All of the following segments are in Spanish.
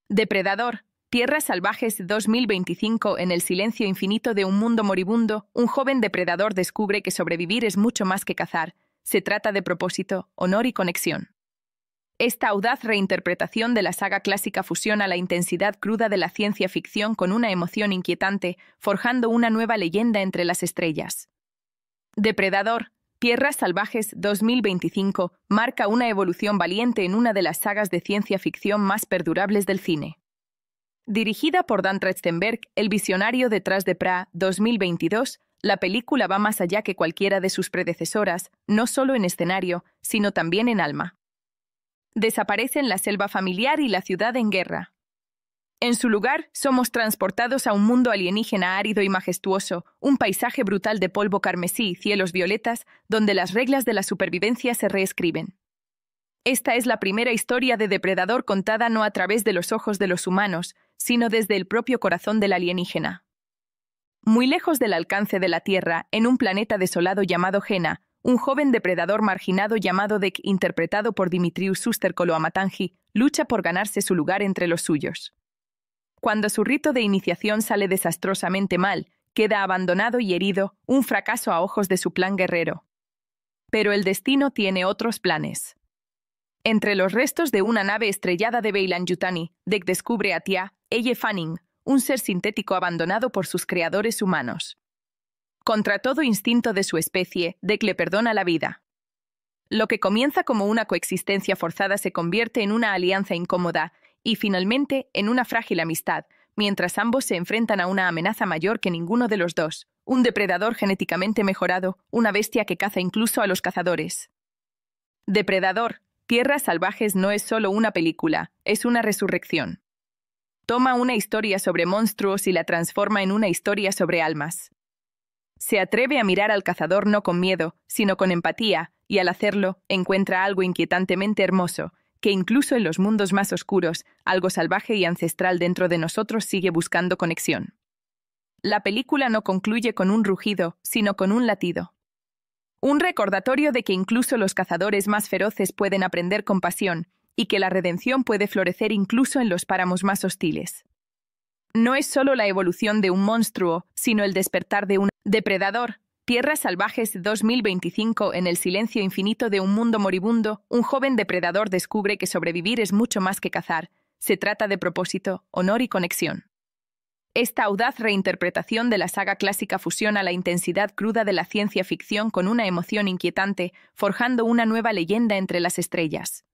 Depredador, Tierras Salvajes 2025. En el silencio infinito de un mundo moribundo, un joven depredador descubre que sobrevivir es mucho más que cazar. Se trata de propósito, honor y conexión. Esta audaz reinterpretación de la saga clásica fusiona la intensidad cruda de la ciencia ficción con una emoción inquietante, forjando una nueva leyenda entre las estrellas. Depredador, Tierras Salvajes 2025 marca una evolución valiente en una de las sagas de ciencia ficción más perdurables del cine. Dirigida por Dan Trachtenberg, el visionario detrás de Pra 2022, la película va más allá que cualquiera de sus predecesoras, no solo en escenario, sino también en alma. Desaparecen la selva familiar y la ciudad en guerra. En su lugar, somos transportados a un mundo alienígena árido y majestuoso, un paisaje brutal de polvo carmesí y cielos violetas, donde las reglas de la supervivencia se reescriben. Esta es la primera historia de Depredador contada no a través de los ojos de los humanos, sino desde el propio corazón del alienígena. Muy lejos del alcance de la Tierra, en un planeta desolado llamado Gena, un joven depredador marginado llamado Dek, interpretado por Dimitrius Suster-Koloamatangi, lucha por ganarse su lugar entre los suyos. Cuando su rito de iniciación sale desastrosamente mal, queda abandonado y herido, un fracaso a ojos de su plan guerrero. Pero el destino tiene otros planes. Entre los restos de una nave estrellada de Beilan-Yutani, Dek descubre a Tia, Elle Fanning, un ser sintético abandonado por sus creadores humanos. Contra todo instinto de su especie, Dek le perdona la vida. Lo que comienza como una coexistencia forzada se convierte en una alianza incómoda y, finalmente, en una frágil amistad, mientras ambos se enfrentan a una amenaza mayor que ninguno de los dos, un depredador genéticamente mejorado, una bestia que caza incluso a los cazadores. Depredador, Tierras Salvajes no es solo una película, es una resurrección. Toma una historia sobre monstruos y la transforma en una historia sobre almas. Se atreve a mirar al cazador no con miedo, sino con empatía, y al hacerlo, encuentra algo inquietantemente hermoso, que incluso en los mundos más oscuros, algo salvaje y ancestral dentro de nosotros sigue buscando conexión. La película no concluye con un rugido, sino con un latido. Un recordatorio de que incluso los cazadores más feroces pueden aprender compasión, y que la redención puede florecer incluso en los páramos más hostiles. No es solo la evolución de un monstruo, sino el despertar de un depredador. Tierras Salvajes 2025. En el silencio infinito de un mundo moribundo, un joven depredador descubre que sobrevivir es mucho más que cazar. Se trata de propósito, honor y conexión. Esta audaz reinterpretación de la saga clásica fusiona la intensidad cruda de la ciencia ficción con una emoción inquietante, forjando una nueva leyenda entre las estrellas.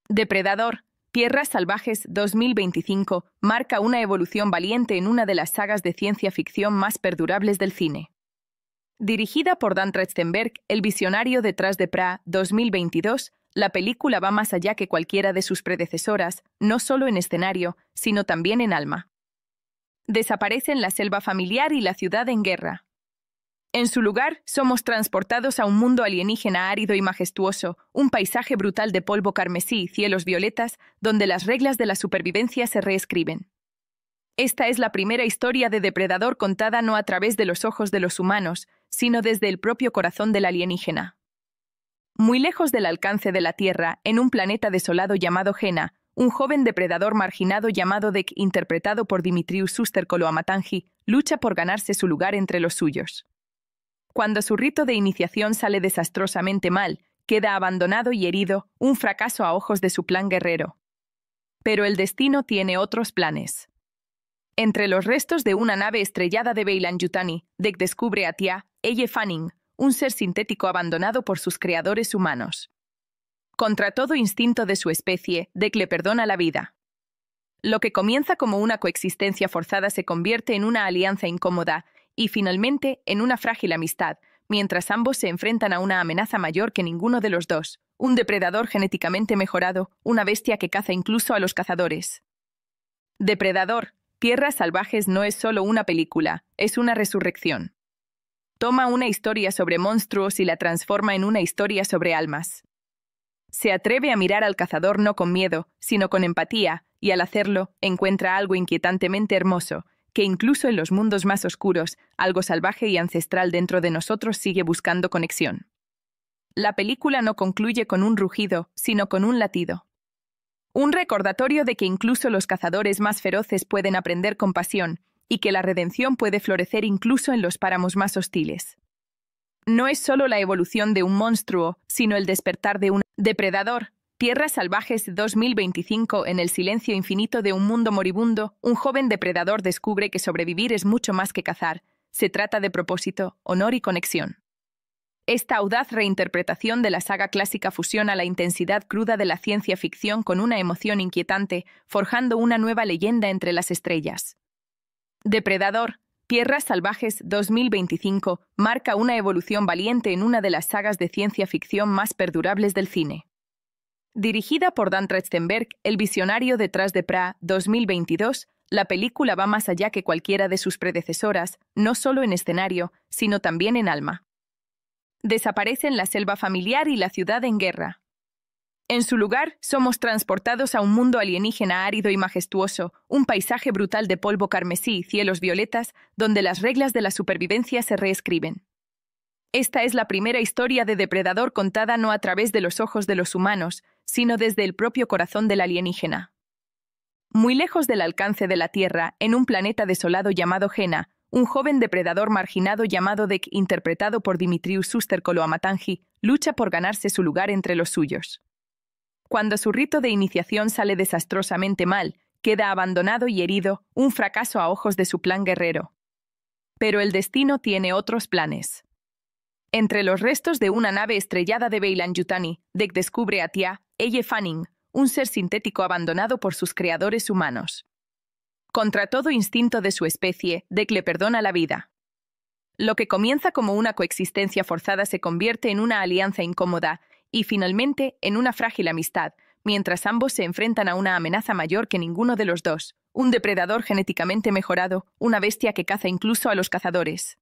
Depredador, Tierras Salvajes 2025 marca una evolución valiente en una de las sagas de ciencia ficción más perdurables del cine. Dirigida por Dan Trachtenberg, el visionario detrás de Pra 2022, la película va más allá que cualquiera de sus predecesoras, no solo en escenario, sino también en alma. Desaparecen la selva familiar y la ciudad en guerra. En su lugar, somos transportados a un mundo alienígena árido y majestuoso, un paisaje brutal de polvo carmesí y cielos violetas, donde las reglas de la supervivencia se reescriben. Esta es la primera historia de Depredador contada no a través de los ojos de los humanos, sino desde el propio corazón del alienígena. Muy lejos del alcance de la Tierra, en un planeta desolado llamado Gena, un joven depredador marginado llamado Dek, interpretado por Dimitrius Suster-Koloamatangi, lucha por ganarse su lugar entre los suyos. Cuando su rito de iniciación sale desastrosamente mal, queda abandonado y herido, un fracaso a ojos de su plan guerrero. Pero el destino tiene otros planes. Entre los restos de una nave estrellada de Beilan-Yutani, Dek descubre a Tia, Elle Fanning, un ser sintético abandonado por sus creadores humanos. Contra todo instinto de su especie, Dek le perdona la vida. Lo que comienza como una coexistencia forzada se convierte en una alianza incómoda y, finalmente, en una frágil amistad, mientras ambos se enfrentan a una amenaza mayor que ninguno de los dos, un depredador genéticamente mejorado, una bestia que caza incluso a los cazadores. Depredador, Tierras Salvajes no es solo una película, es una resurrección. Toma una historia sobre monstruos y la transforma en una historia sobre almas. Se atreve a mirar al cazador no con miedo, sino con empatía, y al hacerlo, encuentra algo inquietantemente hermoso, que incluso en los mundos más oscuros, algo salvaje y ancestral dentro de nosotros sigue buscando conexión. La película no concluye con un rugido, sino con un latido. Un recordatorio de que incluso los cazadores más feroces pueden aprender compasión y que la redención puede florecer incluso en los páramos más hostiles. No es solo la evolución de un monstruo, sino el despertar de un depredador. Tierras Salvajes 2025. En el silencio infinito de un mundo moribundo, un joven depredador descubre que sobrevivir es mucho más que cazar. Se trata de propósito, honor y conexión. Esta audaz reinterpretación de la saga clásica fusiona la intensidad cruda de la ciencia ficción con una emoción inquietante, forjando una nueva leyenda entre las estrellas. Depredador, Tierras Salvajes 2025 marca una evolución valiente en una de las sagas de ciencia ficción más perdurables del cine. Dirigida por Dan Trachtenberg, el visionario detrás de Pra 2022, la película va más allá que cualquiera de sus predecesoras, no solo en escenario, sino también en alma. Desaparecen la selva familiar y la ciudad en guerra. En su lugar, somos transportados a un mundo alienígena árido y majestuoso, un paisaje brutal de polvo carmesí y cielos violetas, donde las reglas de la supervivencia se reescriben. Esta es la primera historia de depredador contada no a través de los ojos de los humanos, sino desde el propio corazón del alienígena. Muy lejos del alcance de la Tierra, en un planeta desolado llamado Gena, un joven depredador marginado llamado Dek, interpretado por Dimitrius Suster-Koloamatangi, lucha por ganarse su lugar entre los suyos. Cuando su rito de iniciación sale desastrosamente mal, queda abandonado y herido, un fracaso a ojos de su plan guerrero. Pero el destino tiene otros planes. Entre los restos de una nave estrellada de Beilan-Yutani, Dek descubre a Tia, Elle Fanning, un ser sintético abandonado por sus creadores humanos. Contra todo instinto de su especie, Dek le perdona la vida. Lo que comienza como una coexistencia forzada se convierte en una alianza incómoda y, finalmente, en una frágil amistad, mientras ambos se enfrentan a una amenaza mayor que ninguno de los dos, un depredador genéticamente mejorado, una bestia que caza incluso a los cazadores.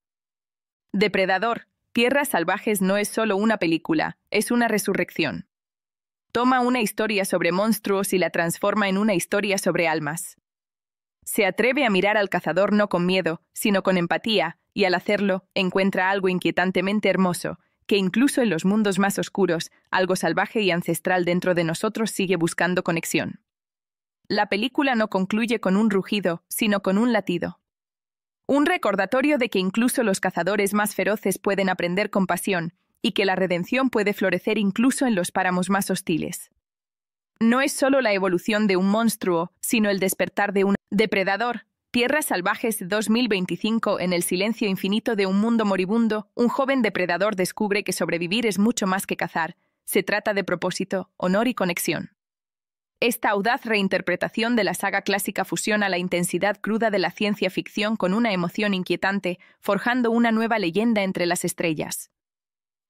Depredador, Tierras Salvajes no es solo una película, es una resurrección. Toma una historia sobre monstruos y la transforma en una historia sobre almas. Se atreve a mirar al cazador no con miedo, sino con empatía, y al hacerlo, encuentra algo inquietantemente hermoso, que incluso en los mundos más oscuros, algo salvaje y ancestral dentro de nosotros sigue buscando conexión. La película no concluye con un rugido, sino con un latido. Un recordatorio de que incluso los cazadores más feroces pueden aprender compasión, y que la redención puede florecer incluso en los páramos más hostiles. No es solo la evolución de un monstruo, sino el despertar de un depredador. Tierras Salvajes 2025. En el silencio infinito de un mundo moribundo, un joven depredador descubre que sobrevivir es mucho más que cazar. Se trata de propósito, honor y conexión. Esta audaz reinterpretación de la saga clásica fusiona la intensidad cruda de la ciencia ficción con una emoción inquietante, forjando una nueva leyenda entre las estrellas.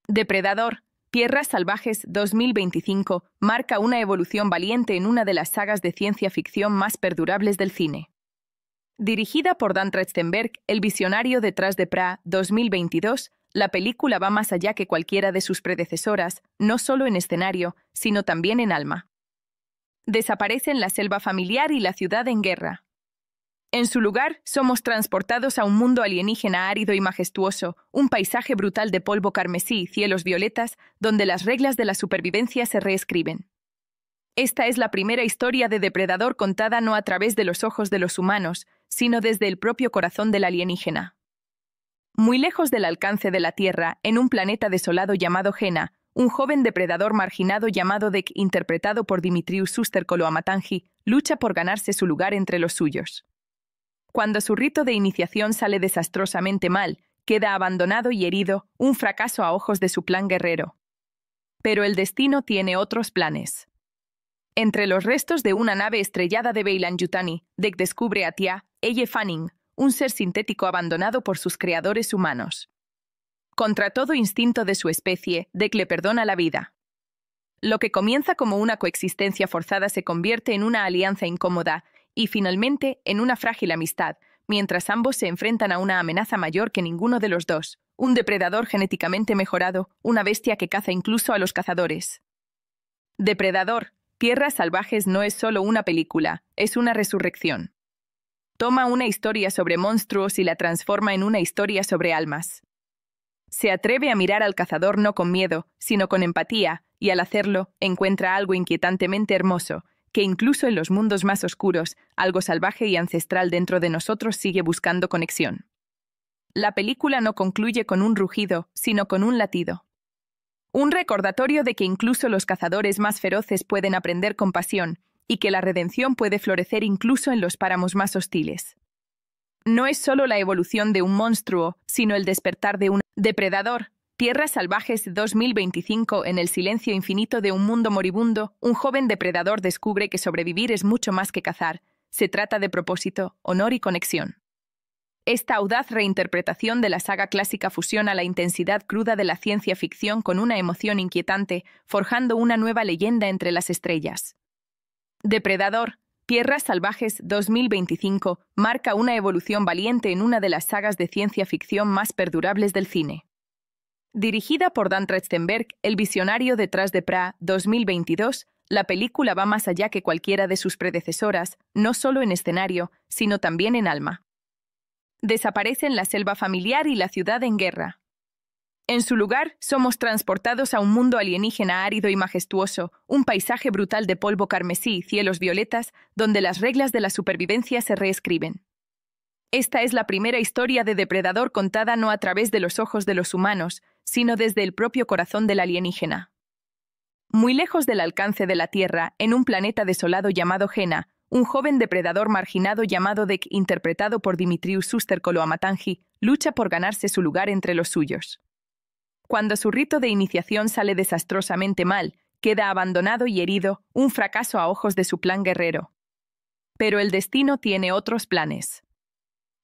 Depredador, Tierras Salvajes 2025 marca una evolución valiente en una de las sagas de ciencia ficción más perdurables del cine. Dirigida por Dan Trachtenberg, el visionario detrás de Pra 2022, la película va más allá que cualquiera de sus predecesoras, no solo en escenario, sino también en alma. Desaparecen la selva familiar y la ciudad en guerra. En su lugar, somos transportados a un mundo alienígena árido y majestuoso, un paisaje brutal de polvo carmesí y cielos violetas, donde las reglas de la supervivencia se reescriben. Esta es la primera historia de depredador contada no a través de los ojos de los humanos, sino desde el propio corazón del alienígena. Muy lejos del alcance de la Tierra, en un planeta desolado llamado Gena, un joven depredador marginado llamado Dek, interpretado por Dimitrius Suster-Koloamatangi, lucha por ganarse su lugar entre los suyos. Cuando su rito de iniciación sale desastrosamente mal, queda abandonado y herido, un fracaso a ojos de su plan guerrero. Pero el destino tiene otros planes. Entre los restos de una nave estrellada de Beilan-Yutani, Dek descubre a Tia, Elle Fanning, un ser sintético abandonado por sus creadores humanos. Contra todo instinto de su especie, Dek le perdona la vida. Lo que comienza como una coexistencia forzada se convierte en una alianza incómoda y, finalmente, en una frágil amistad, mientras ambos se enfrentan a una amenaza mayor que ninguno de los dos, un depredador genéticamente mejorado, una bestia que caza incluso a los cazadores. Depredador, Tierras Salvajes no es solo una película, es una resurrección. Toma una historia sobre monstruos y la transforma en una historia sobre almas. Se atreve a mirar al cazador no con miedo, sino con empatía, y al hacerlo, encuentra algo inquietantemente hermoso, que incluso en los mundos más oscuros, algo salvaje y ancestral dentro de nosotros sigue buscando conexión. La película no concluye con un rugido, sino con un latido. Un recordatorio de que incluso los cazadores más feroces pueden aprender compasión, y que la redención puede florecer incluso en los páramos más hostiles. No es solo la evolución de un monstruo, sino el despertar de un depredador. Tierras Salvajes 2025. En el silencio infinito de un mundo moribundo, un joven depredador descubre que sobrevivir es mucho más que cazar. Se trata de propósito, honor y conexión. Esta audaz reinterpretación de la saga clásica fusiona la intensidad cruda de la ciencia ficción con una emoción inquietante, forjando una nueva leyenda entre las estrellas. Depredador, Tierras Salvajes 2025 marca una evolución valiente en una de las sagas de ciencia ficción más perdurables del cine. Dirigida por Dan Trachtenberg, el visionario detrás de Prey 2022, la película va más allá que cualquiera de sus predecesoras, no solo en escenario, sino también en alma. Desaparecen la selva familiar y la ciudad en guerra. En su lugar, somos transportados a un mundo alienígena árido y majestuoso, un paisaje brutal de polvo carmesí y cielos violetas, donde las reglas de la supervivencia se reescriben. Esta es la primera historia de depredador contada no a través de los ojos de los humanos, sino desde el propio corazón del alienígena. Muy lejos del alcance de la Tierra, en un planeta desolado llamado Gena, un joven depredador marginado llamado Dek, interpretado por Dimitrius Suster-Koloamatangi, lucha por ganarse su lugar entre los suyos. Cuando su rito de iniciación sale desastrosamente mal, queda abandonado y herido, un fracaso a ojos de su plan guerrero. Pero el destino tiene otros planes.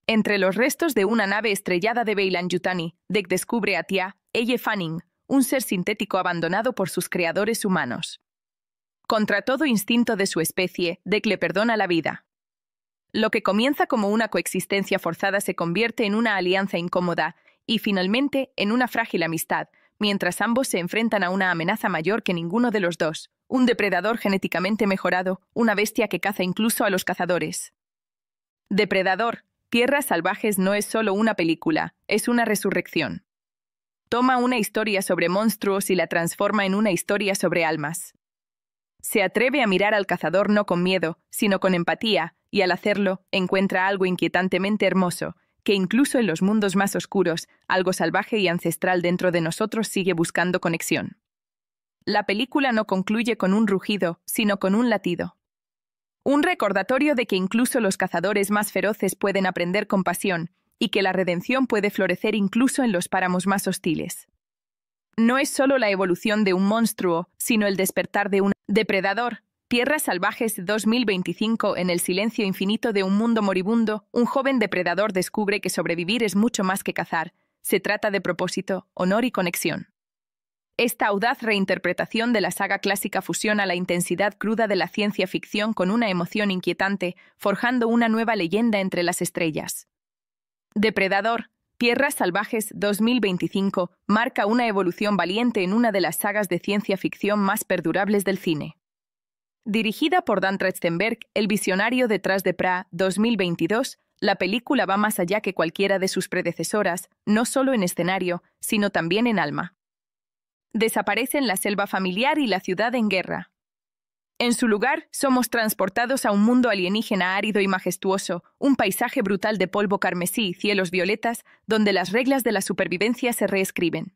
Entre los restos de una nave estrellada de Beilan-Yutani, Dek descubre a Tia, Elle Fanning, un ser sintético abandonado por sus creadores humanos. Contra todo instinto de su especie, Dek le perdona la vida. Lo que comienza como una coexistencia forzada se convierte en una alianza incómoda y, finalmente, en una frágil amistad, mientras ambos se enfrentan a una amenaza mayor que ninguno de los dos, un depredador genéticamente mejorado, una bestia que caza incluso a los cazadores. Depredador, Tierras Salvajes no es solo una película, es una resurrección. Toma una historia sobre monstruos y la transforma en una historia sobre almas. Se atreve a mirar al cazador no con miedo, sino con empatía, y al hacerlo, encuentra algo inquietantemente hermoso, que incluso en los mundos más oscuros, algo salvaje y ancestral dentro de nosotros sigue buscando conexión. La película no concluye con un rugido, sino con un latido. Un recordatorio de que incluso los cazadores más feroces pueden aprender compasión, y que la redención puede florecer incluso en los páramos más hostiles. No es solo la evolución de un monstruo, sino el despertar de un depredador. Tierras Salvajes 2025. En el silencio infinito de un mundo moribundo, un joven depredador descubre que sobrevivir es mucho más que cazar. Se trata de propósito, honor y conexión. Esta audaz reinterpretación de la saga clásica fusiona la intensidad cruda de la ciencia ficción con una emoción inquietante, forjando una nueva leyenda entre las estrellas. Depredador, Tierras Salvajes 2025 marca una evolución valiente en una de las sagas de ciencia ficción más perdurables del cine. Dirigida por Dan Trachtenberg, el visionario detrás de Prey 2022, la película va más allá que cualquiera de sus predecesoras, no solo en escenario, sino también en alma. Desaparecen la selva familiar y la ciudad en guerra. En su lugar, somos transportados a un mundo alienígena árido y majestuoso, un paisaje brutal de polvo carmesí y cielos violetas, donde las reglas de la supervivencia se reescriben.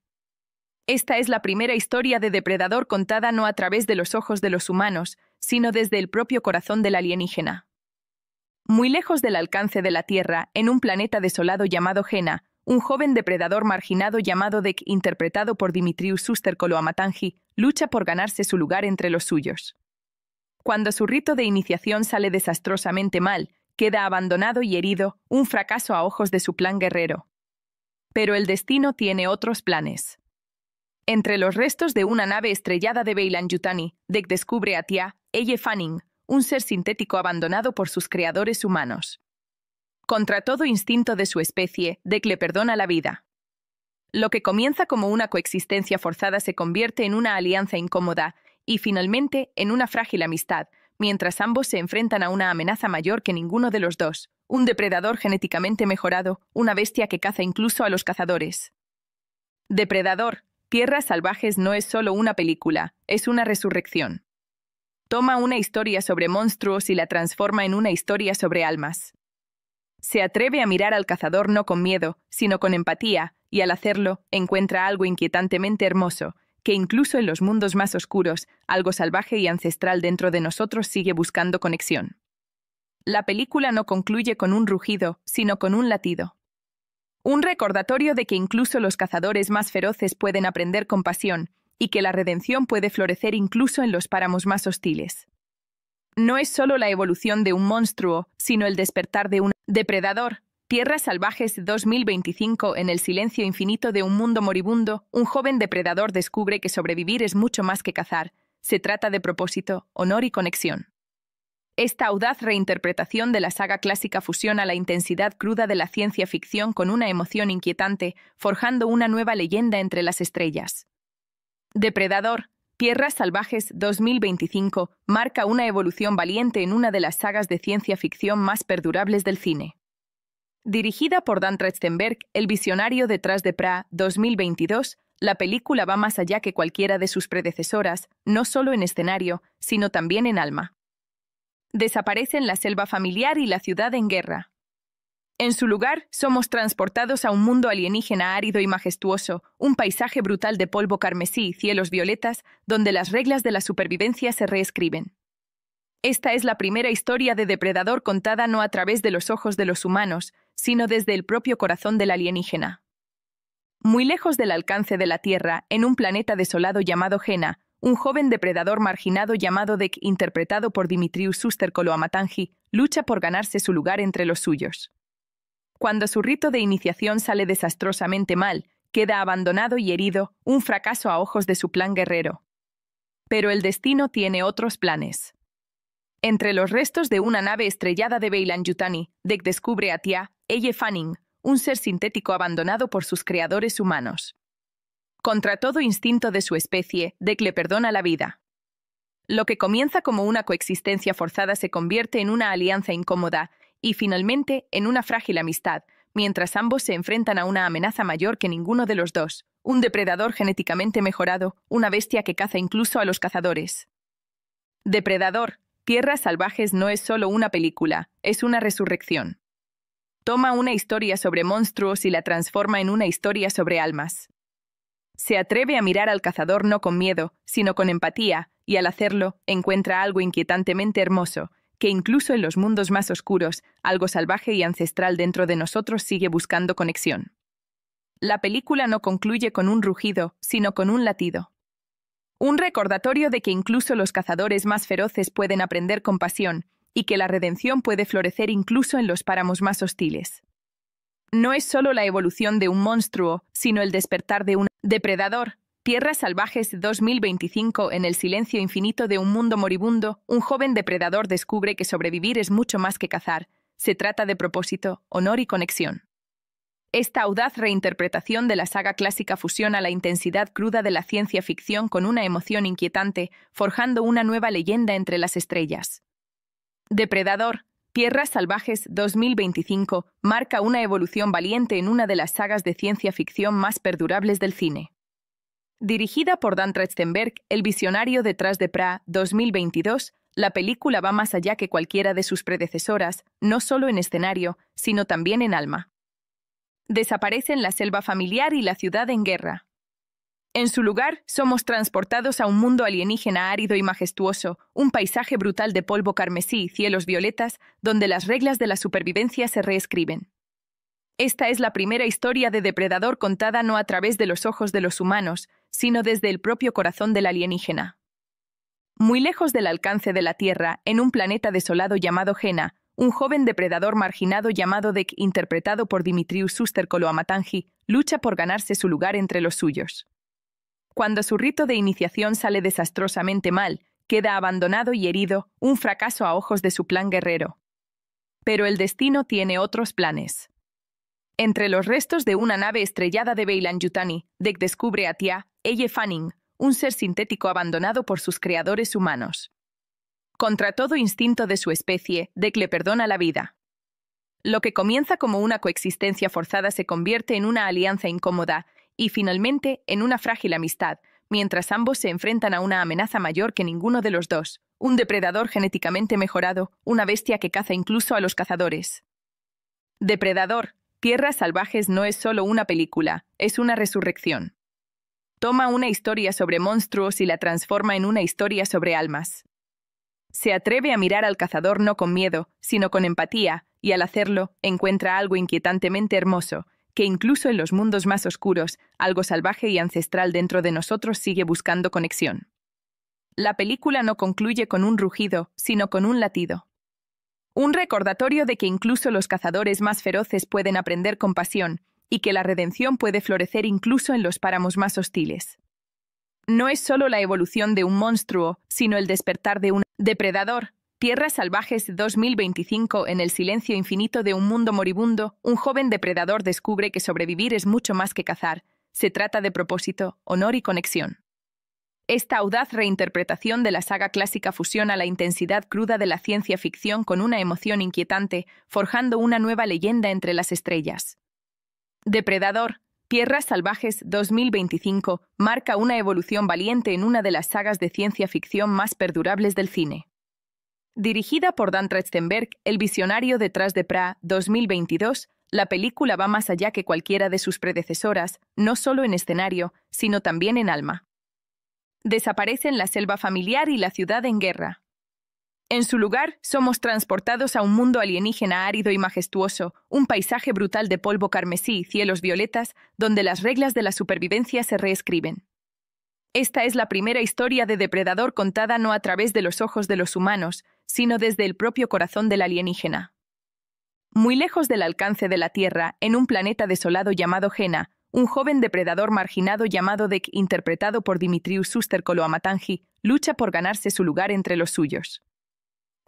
Esta es la primera historia de depredador contada no a través de los ojos de los humanos, sino desde el propio corazón del alienígena. Muy lejos del alcance de la Tierra, en un planeta desolado llamado Gena, un joven depredador marginado llamado Dek, interpretado por Dimitrius Suster-Koloamatangi, lucha por ganarse su lugar entre los suyos. Cuando su rito de iniciación sale desastrosamente mal, queda abandonado y herido, un fracaso a ojos de su plan guerrero. Pero el destino tiene otros planes. Entre los restos de una nave estrellada de Beilan-Yutani, Dek descubre a Tia, Elle Fanning, un ser sintético abandonado por sus creadores humanos. Contra todo instinto de su especie, Dek le perdona la vida. Lo que comienza como una coexistencia forzada se convierte en una alianza incómoda y, finalmente, en una frágil amistad, mientras ambos se enfrentan a una amenaza mayor que ninguno de los dos, un depredador genéticamente mejorado, una bestia que caza incluso a los cazadores. Depredador, Tierras Salvajes no es solo una película, es una resurrección. Toma una historia sobre monstruos y la transforma en una historia sobre almas. Se atreve a mirar al cazador no con miedo, sino con empatía, y al hacerlo, encuentra algo inquietantemente hermoso, que incluso en los mundos más oscuros, algo salvaje y ancestral dentro de nosotros sigue buscando conexión. La película no concluye con un rugido, sino con un latido. Un recordatorio de que incluso los cazadores más feroces pueden aprender compasión, y que la redención puede florecer incluso en los páramos más hostiles. No es solo la evolución de un monstruo, sino el despertar de un depredador. Tierras Salvajes 2025. En el silencio infinito de un mundo moribundo, un joven depredador descubre que sobrevivir es mucho más que cazar. Se trata de propósito, honor y conexión. Esta audaz reinterpretación de la saga clásica fusiona la intensidad cruda de la ciencia ficción con una emoción inquietante, forjando una nueva leyenda entre las estrellas. Depredador, Tierras Salvajes 2025 marca una evolución valiente en una de las sagas de ciencia ficción más perdurables del cine. Dirigida por Dan Trachtenberg, el visionario detrás de Prey 2022, la película va más allá que cualquiera de sus predecesoras, no solo en escenario, sino también en alma. Desaparecen la selva familiar y la ciudad en guerra. En su lugar, somos transportados a un mundo alienígena árido y majestuoso, un paisaje brutal de polvo carmesí y cielos violetas, donde las reglas de la supervivencia se reescriben. Esta es la primera historia de depredador contada no a través de los ojos de los humanos, sino desde el propio corazón del alienígena. Muy lejos del alcance de la Tierra, en un planeta desolado llamado Gena, un joven depredador marginado llamado Dek, interpretado por Dimitrius Suster-Koloamatangi, lucha por ganarse su lugar entre los suyos. Cuando su rito de iniciación sale desastrosamente mal, queda abandonado y herido, un fracaso a ojos de su plan guerrero. Pero el destino tiene otros planes. Entre los restos de una nave estrellada de Beilan-Yutani, Dek descubre a Tia, Elle Fanning, un ser sintético abandonado por sus creadores humanos. Contra todo instinto de su especie, Dek le perdona la vida. Lo que comienza como una coexistencia forzada se convierte en una alianza incómoda y, finalmente, en una frágil amistad, mientras ambos se enfrentan a una amenaza mayor que ninguno de los dos, un depredador genéticamente mejorado, una bestia que caza incluso a los cazadores. Depredador, Tierras Salvajes no es solo una película, es una resurrección. Toma una historia sobre monstruos y la transforma en una historia sobre almas. Se atreve a mirar al cazador no con miedo, sino con empatía, y al hacerlo, encuentra algo inquietantemente hermoso, que incluso en los mundos más oscuros, algo salvaje y ancestral dentro de nosotros sigue buscando conexión. La película no concluye con un rugido, sino con un latido. Un recordatorio de que incluso los cazadores más feroces pueden aprender compasión, y que la redención puede florecer incluso en los páramos más hostiles. No es solo la evolución de un monstruo, sino el despertar de un depredador. Tierras Salvajes 2025. En el silencio infinito de un mundo moribundo, un joven depredador descubre que sobrevivir es mucho más que cazar. Se trata de propósito, honor y conexión. Esta audaz reinterpretación de la saga clásica fusiona la intensidad cruda de la ciencia ficción con una emoción inquietante, forjando una nueva leyenda entre las estrellas. Depredador, Tierras Salvajes 2025 marca una evolución valiente en una de las sagas de ciencia ficción más perdurables del cine. Dirigida por Dan Trachtenberg, el visionario detrás de Prey 2022, la película va más allá que cualquiera de sus predecesoras, no solo en escenario, sino también en alma. Desaparecen la selva familiar y la ciudad en guerra. En su lugar, somos transportados a un mundo alienígena árido y majestuoso, un paisaje brutal de polvo carmesí y cielos violetas, donde las reglas de la supervivencia se reescriben. Esta es la primera historia de depredador contada no a través de los ojos de los humanos, sino desde el propio corazón del alienígena. Muy lejos del alcance de la Tierra, en un planeta desolado llamado Gena, un joven depredador marginado llamado Dek, interpretado por Dimitrius Suster-Koloamatangi, lucha por ganarse su lugar entre los suyos. Cuando su rito de iniciación sale desastrosamente mal, queda abandonado y herido, un fracaso a ojos de su plan guerrero. Pero el destino tiene otros planes. Entre los restos de una nave estrellada de Beilan-Yutani, Dek descubre a Tia, Elle Fanning, un ser sintético abandonado por sus creadores humanos. Contra todo instinto de su especie, Dek le perdona la vida. Lo que comienza como una coexistencia forzada se convierte en una alianza incómoda y, finalmente, en una frágil amistad, mientras ambos se enfrentan a una amenaza mayor que ninguno de los dos, un depredador genéticamente mejorado, una bestia que caza incluso a los cazadores. Depredador, Tierras Salvajes no es solo una película, es una resurrección. Toma una historia sobre monstruos y la transforma en una historia sobre almas. Se atreve a mirar al cazador no con miedo, sino con empatía, y al hacerlo, encuentra algo inquietantemente hermoso, que incluso en los mundos más oscuros, algo salvaje y ancestral dentro de nosotros sigue buscando conexión. La película no concluye con un rugido, sino con un latido. Un recordatorio de que incluso los cazadores más feroces pueden aprender compasión, y que la redención puede florecer incluso en los páramos más hostiles. No es solo la evolución de un monstruo, sino el despertar de un depredador. Tierras Salvajes 2025. En el silencio infinito de un mundo moribundo, un joven depredador descubre que sobrevivir es mucho más que cazar. Se trata de propósito, honor y conexión. Esta audaz reinterpretación de la saga clásica fusiona la intensidad cruda de la ciencia ficción con una emoción inquietante, forjando una nueva leyenda entre las estrellas. Depredador, Tierras Salvajes 2025 marca una evolución valiente en una de las sagas de ciencia ficción más perdurables del cine. Dirigida por Dan Trachtenberg, el visionario detrás de Pra 2022, la película va más allá que cualquiera de sus predecesoras, no solo en escenario, sino también en alma. Desaparecen la selva familiar y la ciudad en guerra. En su lugar, somos transportados a un mundo alienígena árido y majestuoso, un paisaje brutal de polvo carmesí y cielos violetas, donde las reglas de la supervivencia se reescriben. Esta es la primera historia de depredador contada no a través de los ojos de los humanos, sino desde el propio corazón del alienígena. Muy lejos del alcance de la Tierra, en un planeta desolado llamado Gena, un joven depredador marginado llamado Dek, interpretado por Dimitrius Suster-Koloamatangi, lucha por ganarse su lugar entre los suyos.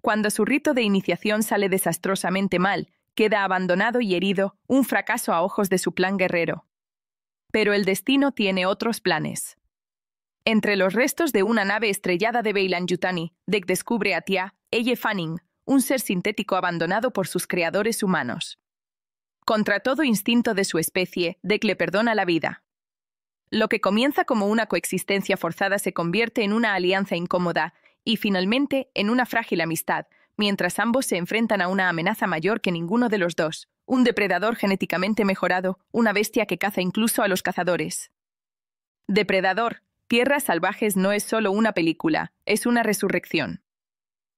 Cuando su rito de iniciación sale desastrosamente mal, queda abandonado y herido, un fracaso a ojos de su plan guerrero. Pero el destino tiene otros planes. Entre los restos de una nave estrellada de Beilan-Yutani, Dek descubre a Tia, Elle Fanning, un ser sintético abandonado por sus creadores humanos. Contra todo instinto de su especie, Dek le perdona la vida. Lo que comienza como una coexistencia forzada se convierte en una alianza incómoda y, finalmente, en una frágil amistad, mientras ambos se enfrentan a una amenaza mayor que ninguno de los dos, un depredador genéticamente mejorado, una bestia que caza incluso a los cazadores. Depredador, Tierras Salvajes no es solo una película, es una resurrección.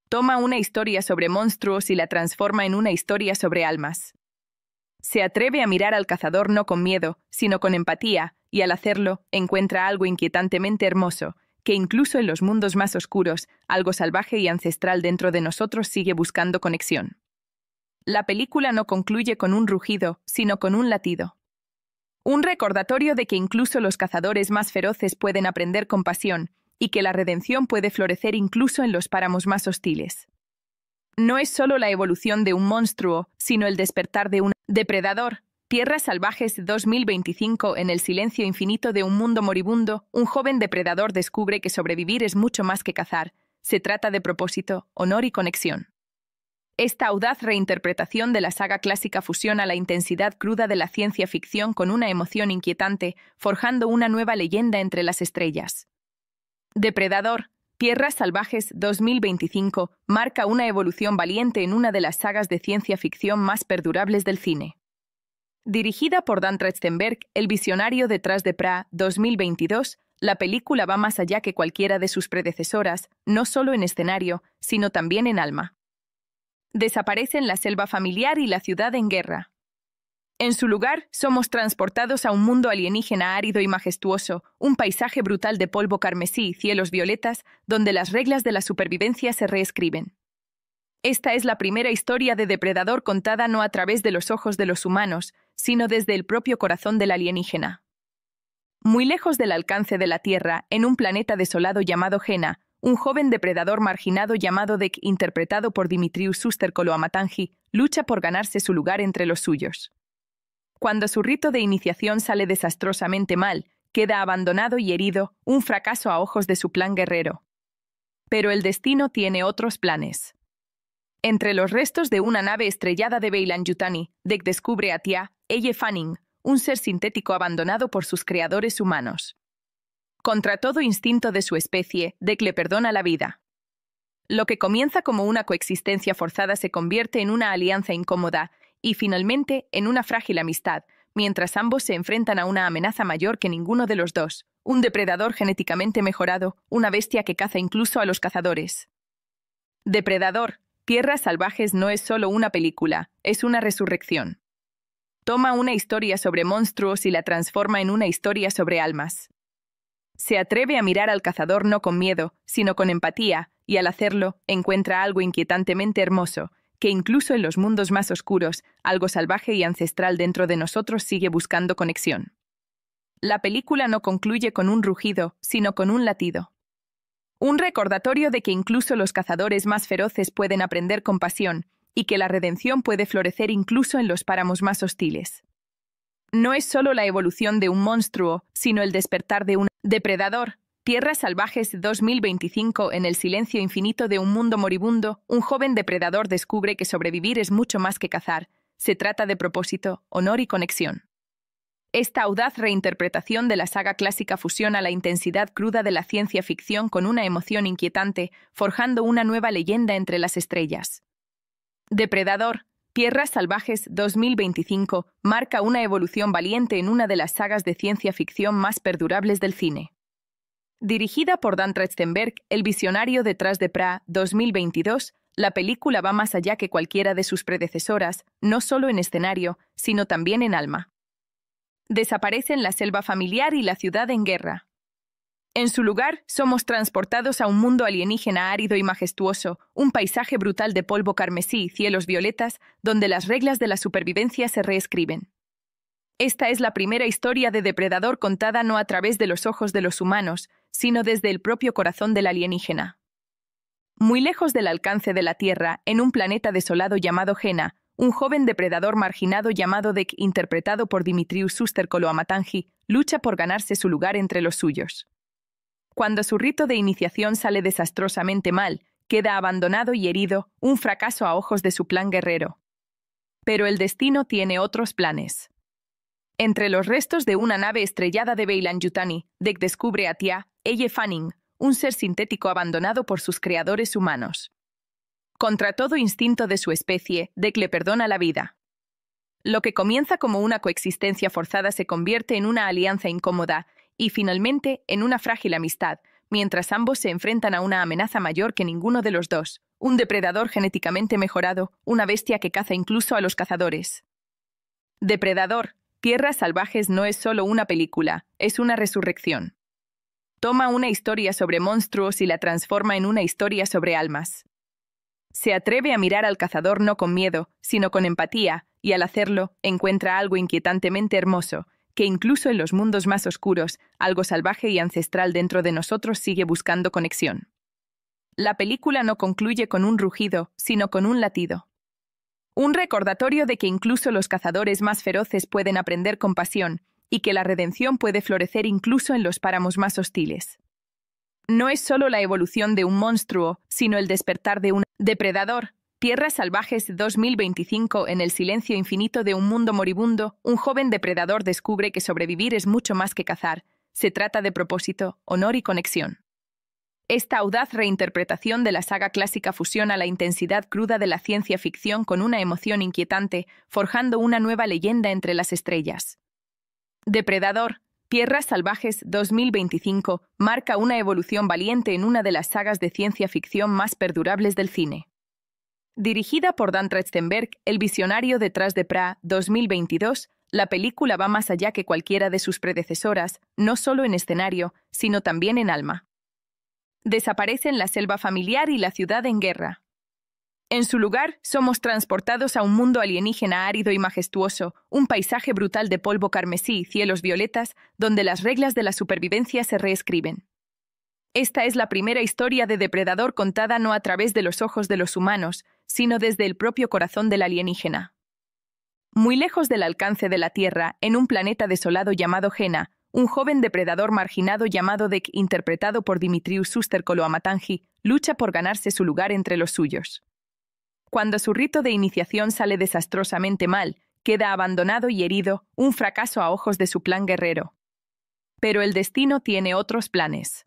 Toma una historia sobre monstruos y la transforma en una historia sobre almas. Se atreve a mirar al cazador no con miedo, sino con empatía, y al hacerlo, encuentra algo inquietantemente hermoso, que incluso en los mundos más oscuros, algo salvaje y ancestral dentro de nosotros sigue buscando conexión. La película no concluye con un rugido, sino con un latido. Un recordatorio de que incluso los cazadores más feroces pueden aprender compasión, y que la redención puede florecer incluso en los páramos más hostiles. No es solo la evolución de un monstruo, sino el despertar de un depredador. Tierras Salvajes 2025. En el silencio infinito de un mundo moribundo, un joven depredador descubre que sobrevivir es mucho más que cazar. Se trata de propósito, honor y conexión. Esta audaz reinterpretación de la saga clásica fusiona la intensidad cruda de la ciencia ficción con una emoción inquietante, forjando una nueva leyenda entre las estrellas. Depredador, Tierras Salvajes 2025 marca una evolución valiente en una de las sagas de ciencia ficción más perdurables del cine. Dirigida por Dan Trachtenberg, el visionario detrás de Pra 2022, la película va más allá que cualquiera de sus predecesoras, no solo en escenario, sino también en alma. Desaparecen la selva familiar y la ciudad en guerra. En su lugar, somos transportados a un mundo alienígena árido y majestuoso, un paisaje brutal de polvo carmesí y cielos violetas, donde las reglas de la supervivencia se reescriben. Esta es la primera historia de depredador contada no a través de los ojos de los humanos, sino desde el propio corazón del alienígena. Muy lejos del alcance de la Tierra, en un planeta desolado llamado Gena, un joven depredador marginado llamado Dek, interpretado por Dimitrius Suster-Koloamatangi, lucha por ganarse su lugar entre los suyos. Cuando su rito de iniciación sale desastrosamente mal, queda abandonado y herido, un fracaso a ojos de su plan guerrero. Pero el destino tiene otros planes. Entre los restos de una nave estrellada de Beilan-Yutani, Dek descubre a Tia, Elle Fanning, un ser sintético abandonado por sus creadores humanos. Contra todo instinto de su especie, Dek le perdona la vida. Lo que comienza como una coexistencia forzada se convierte en una alianza incómoda y finalmente en una frágil amistad, mientras ambos se enfrentan a una amenaza mayor que ninguno de los dos, un depredador genéticamente mejorado, una bestia que caza incluso a los cazadores. Depredador, Tierras Salvajes no es solo una película, es una resurrección. Toma una historia sobre monstruos y la transforma en una historia sobre almas. Se atreve a mirar al cazador no con miedo, sino con empatía, y al hacerlo, encuentra algo inquietantemente hermoso, que incluso en los mundos más oscuros, algo salvaje y ancestral dentro de nosotros sigue buscando conexión. La película no concluye con un rugido, sino con un latido. Un recordatorio de que incluso los cazadores más feroces pueden aprender compasión, y que la redención puede florecer incluso en los páramos más hostiles. No es solo la evolución de un monstruo, sino el despertar de un depredador. Tierras Salvajes 2025. En el silencio infinito de un mundo moribundo, un joven depredador descubre que sobrevivir es mucho más que cazar. Se trata de propósito, honor y conexión. Esta audaz reinterpretación de la saga clásica fusiona la intensidad cruda de la ciencia ficción con una emoción inquietante, forjando una nueva leyenda entre las estrellas. Depredador, Tierras Salvajes 2025 marca una evolución valiente en una de las sagas de ciencia ficción más perdurables del cine. Dirigida por Dan Trachtenberg, el visionario detrás de Pra 2022, la película va más allá que cualquiera de sus predecesoras, no solo en escenario, sino también en alma. Desaparecen la selva familiar y la ciudad en guerra. En su lugar, somos transportados a un mundo alienígena árido y majestuoso, un paisaje brutal de polvo carmesí y cielos violetas, donde las reglas de la supervivencia se reescriben. Esta es la primera historia de depredador contada no a través de los ojos de los humanos, sino desde el propio corazón del alienígena. Muy lejos del alcance de la Tierra, en un planeta desolado llamado Gena, un joven depredador marginado llamado Dek, interpretado por Dimitrius Suster-Koloamatangi, lucha por ganarse su lugar entre los suyos. Cuando su rito de iniciación sale desastrosamente mal, queda abandonado y herido, un fracaso a ojos de su plan guerrero. Pero el destino tiene otros planes. Entre los restos de una nave estrellada de Beilan-Yutani, Dek descubre a Tia, Elle Fanning, un ser sintético abandonado por sus creadores humanos. Contra todo instinto de su especie, Dek le perdona la vida. Lo que comienza como una coexistencia forzada se convierte en una alianza incómoda y, finalmente, en una frágil amistad, mientras ambos se enfrentan a una amenaza mayor que ninguno de los dos, un depredador genéticamente mejorado, una bestia que caza incluso a los cazadores. Depredador, Tierras Salvajes no es solo una película, es una resurrección. Toma una historia sobre monstruos y la transforma en una historia sobre almas. Se atreve a mirar al cazador no con miedo, sino con empatía, y al hacerlo, encuentra algo inquietantemente hermoso, que incluso en los mundos más oscuros, algo salvaje y ancestral dentro de nosotros sigue buscando conexión. La película no concluye con un rugido, sino con un latido. Un recordatorio de que incluso los cazadores más feroces pueden aprender compasión, y que la redención puede florecer incluso en los páramos más hostiles. No es solo la evolución de un monstruo, sino el despertar de un depredador. Tierras Salvajes 2025. En el silencio infinito de un mundo moribundo, un joven depredador descubre que sobrevivir es mucho más que cazar. Se trata de propósito, honor y conexión. Esta audaz reinterpretación de la saga clásica fusiona la intensidad cruda de la ciencia ficción con una emoción inquietante, forjando una nueva leyenda entre las estrellas. Depredador, Tierras Salvajes 2025 marca una evolución valiente en una de las sagas de ciencia ficción más perdurables del cine. Dirigida por Dan Trachtenberg, el visionario detrás de Pra 2022, la película va más allá que cualquiera de sus predecesoras, no solo en escenario, sino también en alma. Desaparecen la selva familiar y la ciudad en guerra. En su lugar, somos transportados a un mundo alienígena árido y majestuoso, un paisaje brutal de polvo carmesí y cielos violetas, donde las reglas de la supervivencia se reescriben. Esta es la primera historia de depredador contada no a través de los ojos de los humanos, sino desde el propio corazón del alienígena. Muy lejos del alcance de la Tierra, en un planeta desolado llamado Gena, un joven depredador marginado llamado Dek, interpretado por Dimitrius Suster-Koloamatangi, lucha por ganarse su lugar entre los suyos. Cuando su rito de iniciación sale desastrosamente mal, queda abandonado y herido, un fracaso a ojos de su plan guerrero. Pero el destino tiene otros planes.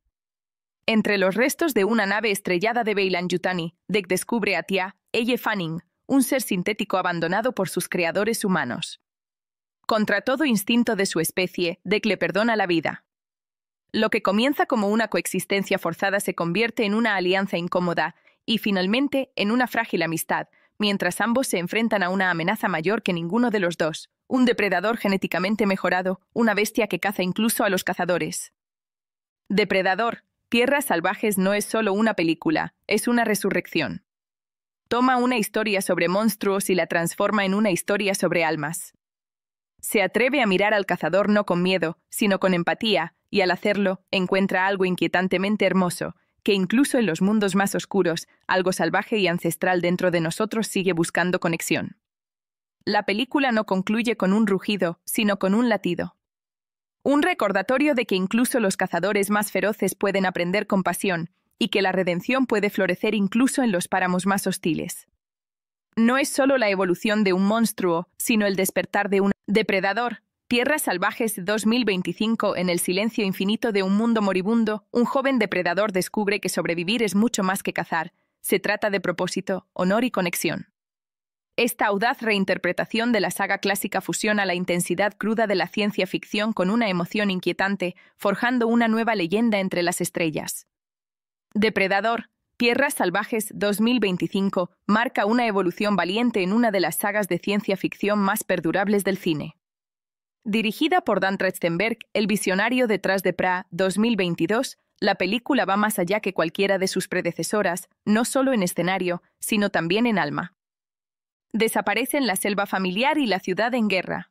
Entre los restos de una nave estrellada de Beilan-Yutani, Dec descubre a Tia, Elle Fanning, un ser sintético abandonado por sus creadores humanos. Contra todo instinto de su especie, Dec le perdona la vida. Lo que comienza como una coexistencia forzada se convierte en una alianza incómoda y, finalmente, en una frágil amistad, mientras ambos se enfrentan a una amenaza mayor que ninguno de los dos, un depredador genéticamente mejorado, una bestia que caza incluso a los cazadores. Depredador, Tierras Salvajes no es solo una película, es una resurrección. Toma una historia sobre monstruos y la transforma en una historia sobre almas. Se atreve a mirar al cazador no con miedo, sino con empatía, y al hacerlo, encuentra algo inquietantemente hermoso, que incluso en los mundos más oscuros, algo salvaje y ancestral dentro de nosotros sigue buscando conexión. La película no concluye con un rugido, sino con un latido. Un recordatorio de que incluso los cazadores más feroces pueden aprender compasión, y que la redención puede florecer incluso en los páramos más hostiles. No es solo la evolución de un monstruo, sino el despertar de un depredador. Tierras Salvajes 2025. En el silencio infinito de un mundo moribundo, un joven depredador descubre que sobrevivir es mucho más que cazar. Se trata de propósito, honor y conexión. Esta audaz reinterpretación de la saga clásica fusiona la intensidad cruda de la ciencia ficción con una emoción inquietante, forjando una nueva leyenda entre las estrellas. Depredador, Tierras Salvajes 2025 marca una evolución valiente en una de las sagas de ciencia ficción más perdurables del cine. Dirigida por Dan Trachtenberg, el visionario detrás de Pra 2022, la película va más allá que cualquiera de sus predecesoras, no solo en escenario, sino también en alma. Desaparecen la selva familiar y la ciudad en guerra.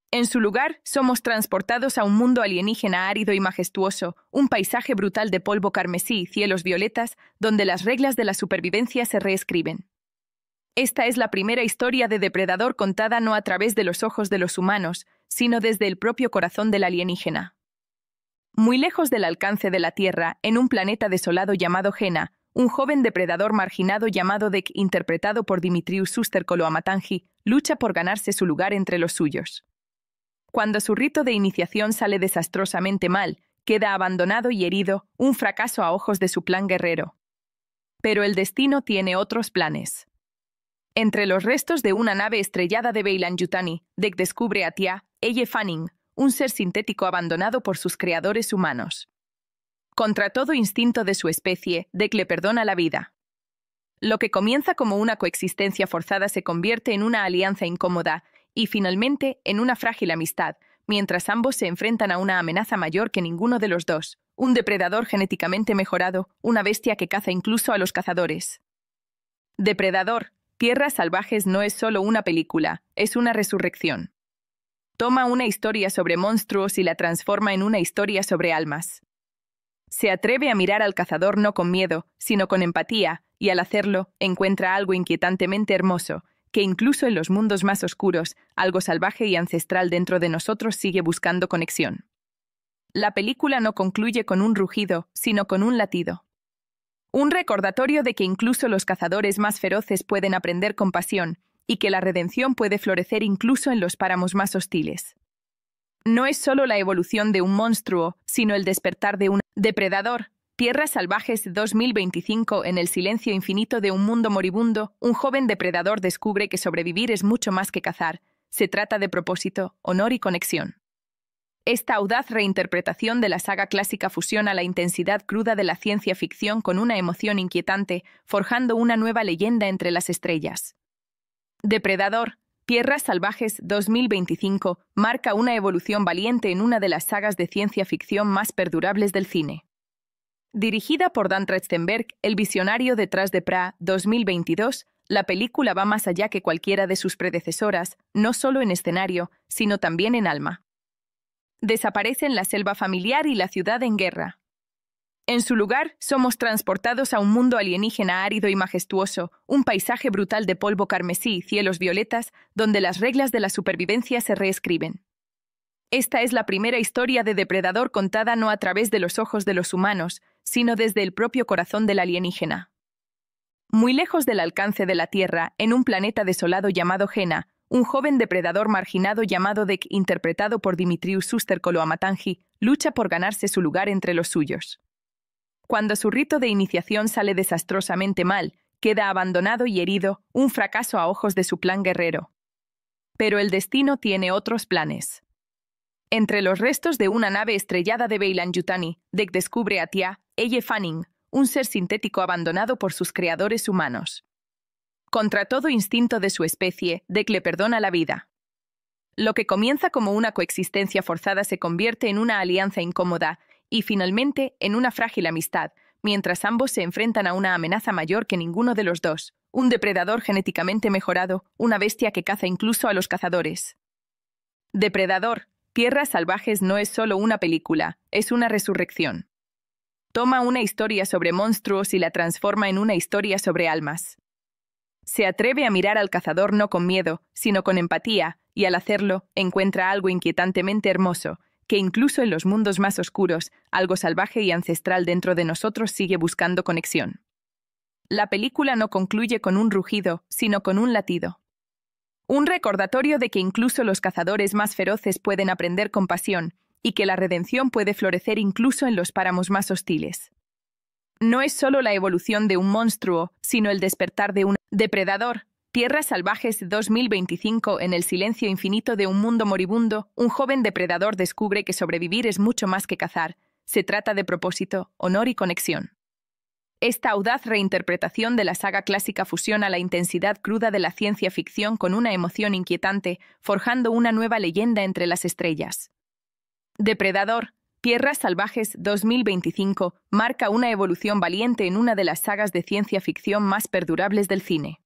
En su lugar, somos transportados a un mundo alienígena árido y majestuoso, un paisaje brutal de polvo carmesí y cielos violetas, donde las reglas de la supervivencia se reescriben. Esta es la primera historia de Depredador contada no a través de los ojos de los humanos, sino desde el propio corazón del alienígena. Muy lejos del alcance de la Tierra, en un planeta desolado llamado Gena, un joven depredador marginado llamado Dec, interpretado por Dimitrius Suster-Koloamatangi, lucha por ganarse su lugar entre los suyos. Cuando su rito de iniciación sale desastrosamente mal, queda abandonado y herido, un fracaso a ojos de su plan guerrero. Pero el destino tiene otros planes. Entre los restos de una nave estrellada de Beilan-Yutani, Dec descubre a Tia, Elle Fanning, un ser sintético abandonado por sus creadores humanos. Contra todo instinto de su especie, Dec le perdona la vida. Lo que comienza como una coexistencia forzada se convierte en una alianza incómoda y, finalmente, en una frágil amistad, mientras ambos se enfrentan a una amenaza mayor que ninguno de los dos, un depredador genéticamente mejorado, una bestia que caza incluso a los cazadores. Depredador, Tierras Salvajes no es solo una película, es una resurrección. Toma una historia sobre monstruos y la transforma en una historia sobre almas. Se atreve a mirar al cazador no con miedo, sino con empatía, y al hacerlo, encuentra algo inquietantemente hermoso, que incluso en los mundos más oscuros, algo salvaje y ancestral dentro de nosotros sigue buscando conexión. La película no concluye con un rugido, sino con un latido. Un recordatorio de que incluso los cazadores más feroces pueden aprender compasión, y que la redención puede florecer incluso en los páramos más hostiles. No es solo la evolución de un monstruo, sino el despertar de un depredador. Tierras Salvajes 2025. En el silencio infinito de un mundo moribundo, un joven depredador descubre que sobrevivir es mucho más que cazar. Se trata de propósito, honor y conexión. Esta audaz reinterpretación de la saga clásica fusiona la intensidad cruda de la ciencia ficción con una emoción inquietante, forjando una nueva leyenda entre las estrellas. Depredador, Tierras Salvajes 2025 marca una evolución valiente en una de las sagas de ciencia ficción más perdurables del cine. Dirigida por Dan Trachtenberg, el visionario detrás de Pra 2022, la película va más allá que cualquiera de sus predecesoras, no solo en escenario, sino también en alma. Desaparecen la selva familiar y la ciudad en guerra. En su lugar, somos transportados a un mundo alienígena árido y majestuoso, un paisaje brutal de polvo carmesí y cielos violetas, donde las reglas de la supervivencia se reescriben. Esta es la primera historia de Depredador contada no a través de los ojos de los humanos, sino desde el propio corazón del alienígena. Muy lejos del alcance de la Tierra, en un planeta desolado llamado Gena, un joven depredador marginado llamado Dec, interpretado por Dimitrius Suster-Koloamatangi, lucha por ganarse su lugar entre los suyos. Cuando su rito de iniciación sale desastrosamente mal, queda abandonado y herido, un fracaso a ojos de su plan guerrero. Pero el destino tiene otros planes. Entre los restos de una nave estrellada de Beilan-Yutani, Dec descubre a Tia, Elle Fanning, un ser sintético abandonado por sus creadores humanos. Contra todo instinto de su especie, Dec le perdona la vida. Lo que comienza como una coexistencia forzada se convierte en una alianza incómoda y, finalmente, en una frágil amistad, mientras ambos se enfrentan a una amenaza mayor que ninguno de los dos, un depredador genéticamente mejorado, una bestia que caza incluso a los cazadores. Depredador, Tierras Salvajes no es solo una película, es una resurrección. Toma una historia sobre monstruos y la transforma en una historia sobre almas. Se atreve a mirar al cazador no con miedo, sino con empatía, y al hacerlo, encuentra algo inquietantemente hermoso, que incluso en los mundos más oscuros, algo salvaje y ancestral dentro de nosotros sigue buscando conexión. La película no concluye con un rugido, sino con un latido. Un recordatorio de que incluso los cazadores más feroces pueden aprender compasión, y que la redención puede florecer incluso en los páramos más hostiles. No es solo la evolución de un monstruo, sino el despertar de un depredador. Tierras Salvajes 2025. En el silencio infinito de un mundo moribundo, un joven depredador descubre que sobrevivir es mucho más que cazar. Se trata de propósito, honor y conexión. Esta audaz reinterpretación de la saga clásica fusiona la intensidad cruda de la ciencia ficción con una emoción inquietante, forjando una nueva leyenda entre las estrellas. Depredador, Tierras Salvajes 2025 marca una evolución valiente en una de las sagas de ciencia ficción más perdurables del cine.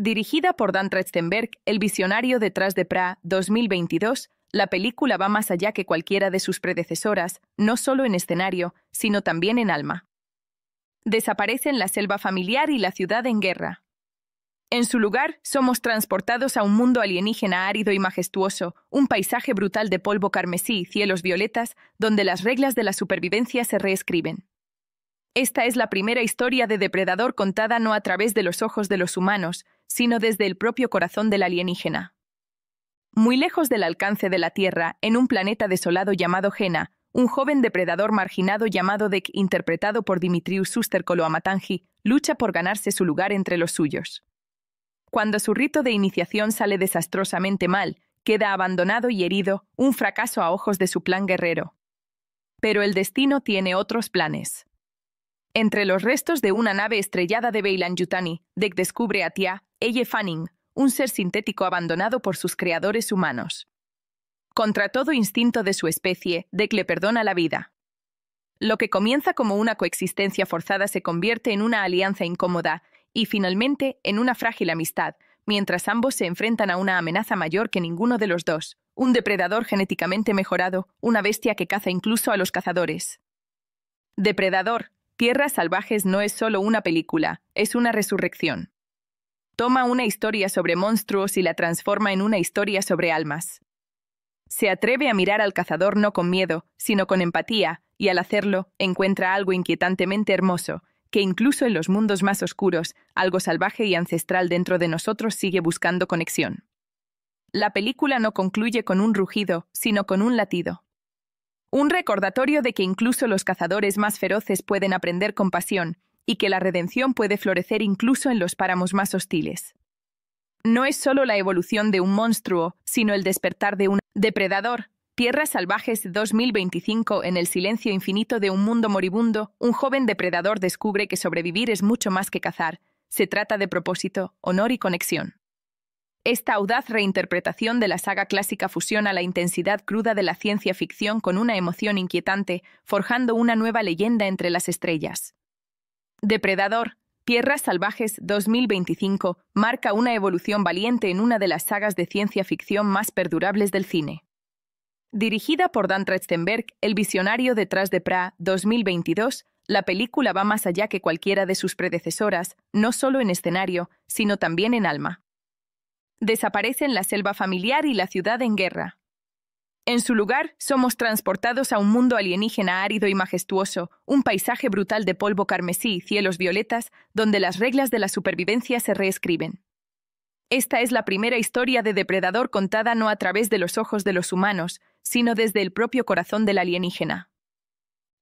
Dirigida por Dan Trachtenberg, el visionario detrás de Pra 2022, la película va más allá que cualquiera de sus predecesoras, no solo en escenario, sino también en alma. Desaparecen la selva familiar y la ciudad en guerra. En su lugar, somos transportados a un mundo alienígena árido y majestuoso, un paisaje brutal de polvo carmesí y cielos violetas, donde las reglas de la supervivencia se reescriben. Esta es la primera historia de depredador contada no a través de los ojos de los humanos, sino desde el propio corazón del alienígena. Muy lejos del alcance de la Tierra, en un planeta desolado llamado Jena, un joven depredador marginado llamado Dec, interpretado por Dimitrius Suster-Koloamatangi, lucha por ganarse su lugar entre los suyos. Cuando su rito de iniciación sale desastrosamente mal, queda abandonado y herido, un fracaso a ojos de su plan guerrero. Pero el destino tiene otros planes. Entre los restos de una nave estrellada de Beilan-Yutani, Dec descubre a Tia, Elle Fanning, un ser sintético abandonado por sus creadores humanos. Contra todo instinto de su especie, Dec le perdona la vida. Lo que comienza como una coexistencia forzada se convierte en una alianza incómoda y, finalmente, en una frágil amistad, mientras ambos se enfrentan a una amenaza mayor que ninguno de los dos, un depredador genéticamente mejorado, una bestia que caza incluso a los cazadores. Depredador, Tierras Salvajes no es solo una película, es una resurrección. Toma una historia sobre monstruos y la transforma en una historia sobre almas. Se atreve a mirar al cazador no con miedo, sino con empatía, y al hacerlo, encuentra algo inquietantemente hermoso, que incluso en los mundos más oscuros, algo salvaje y ancestral dentro de nosotros sigue buscando conexión. La película no concluye con un rugido, sino con un latido. Un recordatorio de que incluso los cazadores más feroces pueden aprender compasión, y que la redención puede florecer incluso en los páramos más hostiles. No es solo la evolución de un monstruo, sino el despertar de un depredador. Tierras Salvajes 2025. En el silencio infinito de un mundo moribundo, un joven depredador descubre que sobrevivir es mucho más que cazar. Se trata de propósito, honor y conexión. Esta audaz reinterpretación de la saga clásica fusiona la intensidad cruda de la ciencia ficción con una emoción inquietante, forjando una nueva leyenda entre las estrellas. Depredador, Tierras Salvajes 2025 marca una evolución valiente en una de las sagas de ciencia ficción más perdurables del cine. Dirigida por Dan Trachtenberg, el visionario detrás de Pra 2022, la película va más allá que cualquiera de sus predecesoras, no solo en escenario, sino también en alma. Desaparecen la selva familiar y la ciudad en guerra. En su lugar, somos transportados a un mundo alienígena árido y majestuoso, un paisaje brutal de polvo carmesí y cielos violetas, donde las reglas de la supervivencia se reescriben. Esta es la primera historia de depredador contada no a través de los ojos de los humanos, sino desde el propio corazón del alienígena.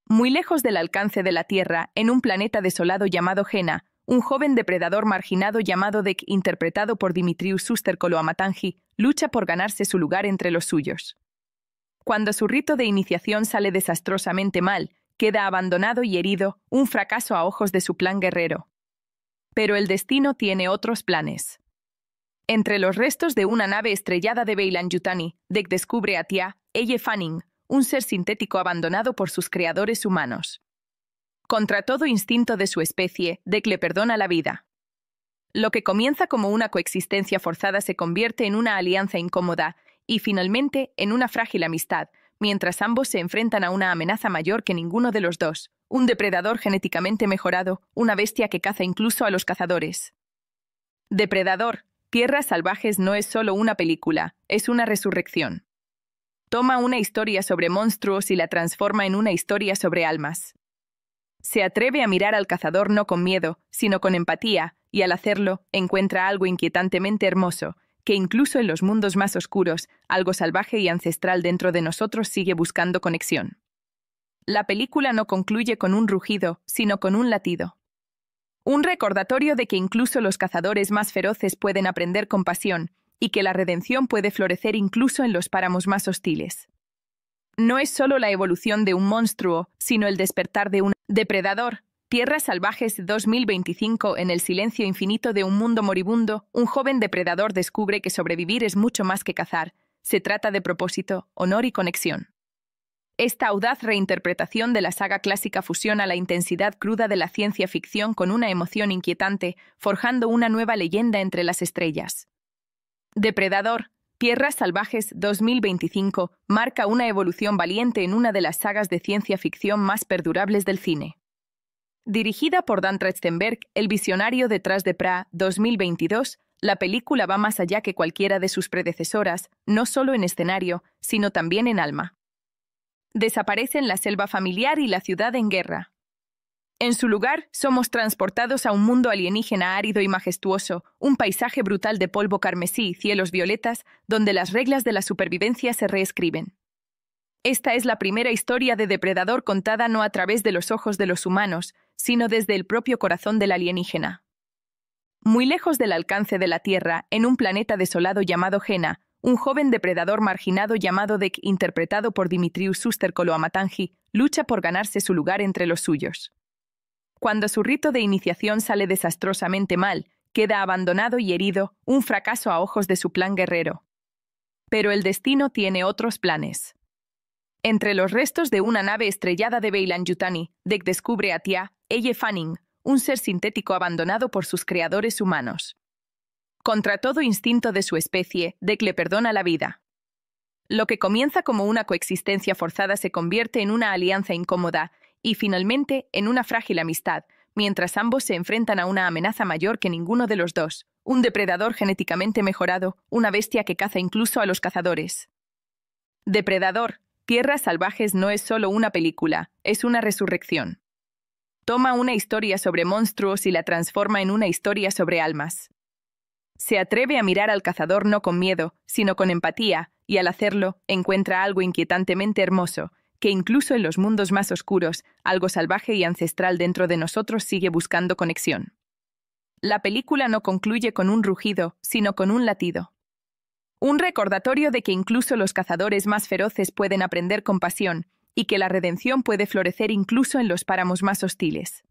Muy lejos del alcance de la Tierra, en un planeta desolado llamado Jena, un joven depredador marginado llamado Dek, interpretado por Dimitrius Suster-Koloamatangi, lucha por ganarse su lugar entre los suyos. Cuando su rito de iniciación sale desastrosamente mal, queda abandonado y herido, un fracaso a ojos de su plan guerrero. Pero el destino tiene otros planes. Entre los restos de una nave estrellada de Beilan-Yutani, Dek descubre a Tia, Elle Fanning, un ser sintético abandonado por sus creadores humanos. Contra todo instinto de su especie, Dek le perdona la vida. Lo que comienza como una coexistencia forzada se convierte en una alianza incómoda y, finalmente, en una frágil amistad, mientras ambos se enfrentan a una amenaza mayor que ninguno de los dos, un depredador genéticamente mejorado, una bestia que caza incluso a los cazadores. Depredador, Tierras Salvajes no es solo una película, es una resurrección. Toma una historia sobre monstruos y la transforma en una historia sobre almas. Se atreve a mirar al cazador no con miedo, sino con empatía, y al hacerlo, encuentra algo inquietantemente hermoso, que incluso en los mundos más oscuros, algo salvaje y ancestral dentro de nosotros sigue buscando conexión. La película no concluye con un rugido, sino con un latido. Un recordatorio de que incluso los cazadores más feroces pueden aprender compasión, y que la redención puede florecer incluso en los páramos más hostiles. No es solo la evolución de un monstruo, sino el despertar de un depredador. Tierras Salvajes 2025. En el silencio infinito de un mundo moribundo, un joven depredador descubre que sobrevivir es mucho más que cazar. Se trata de propósito, honor y conexión. Esta audaz reinterpretación de la saga clásica fusiona la intensidad cruda de la ciencia ficción con una emoción inquietante, forjando una nueva leyenda entre las estrellas. Depredador, Tierras Salvajes 2025 marca una evolución valiente en una de las sagas de ciencia ficción más perdurables del cine. Dirigida por Dan Trachtenberg, el visionario detrás de Pra 2022, la película va más allá que cualquiera de sus predecesoras, no solo en escenario, sino también en alma. Desaparecen la selva familiar y la ciudad en guerra. En su lugar, somos transportados a un mundo alienígena árido y majestuoso, un paisaje brutal de polvo carmesí y cielos violetas, donde las reglas de la supervivencia se reescriben. Esta es la primera historia de depredador contada no a través de los ojos de los humanos, sino desde el propio corazón del alienígena. Muy lejos del alcance de la Tierra, en un planeta desolado llamado Jena, un joven depredador marginado llamado Dek, interpretado por Dimitrius Suster-Koloamatangi, lucha por ganarse su lugar entre los suyos. Cuando su rito de iniciación sale desastrosamente mal, queda abandonado y herido, un fracaso a ojos de su plan guerrero. Pero el destino tiene otros planes. Entre los restos de una nave estrellada de Beilan-Yutani, Dek descubre a Tia, Elle Fanning, un ser sintético abandonado por sus creadores humanos. Contra todo instinto de su especie, Dek le perdona la vida. Lo que comienza como una coexistencia forzada se convierte en una alianza incómoda y, finalmente, en una frágil amistad, mientras ambos se enfrentan a una amenaza mayor que ninguno de los dos, un depredador genéticamente mejorado, una bestia que caza incluso a los cazadores. Depredador, Tierras Salvajes no es solo una película, es una resurrección. Toma una historia sobre monstruos y la transforma en una historia sobre almas. Se atreve a mirar al cazador no con miedo, sino con empatía, y al hacerlo, encuentra algo inquietantemente hermoso, que incluso en los mundos más oscuros, algo salvaje y ancestral dentro de nosotros sigue buscando conexión. La película no concluye con un rugido, sino con un latido. Un recordatorio de que incluso los cazadores más feroces pueden aprender compasión, y que la redención puede florecer incluso en los páramos más hostiles.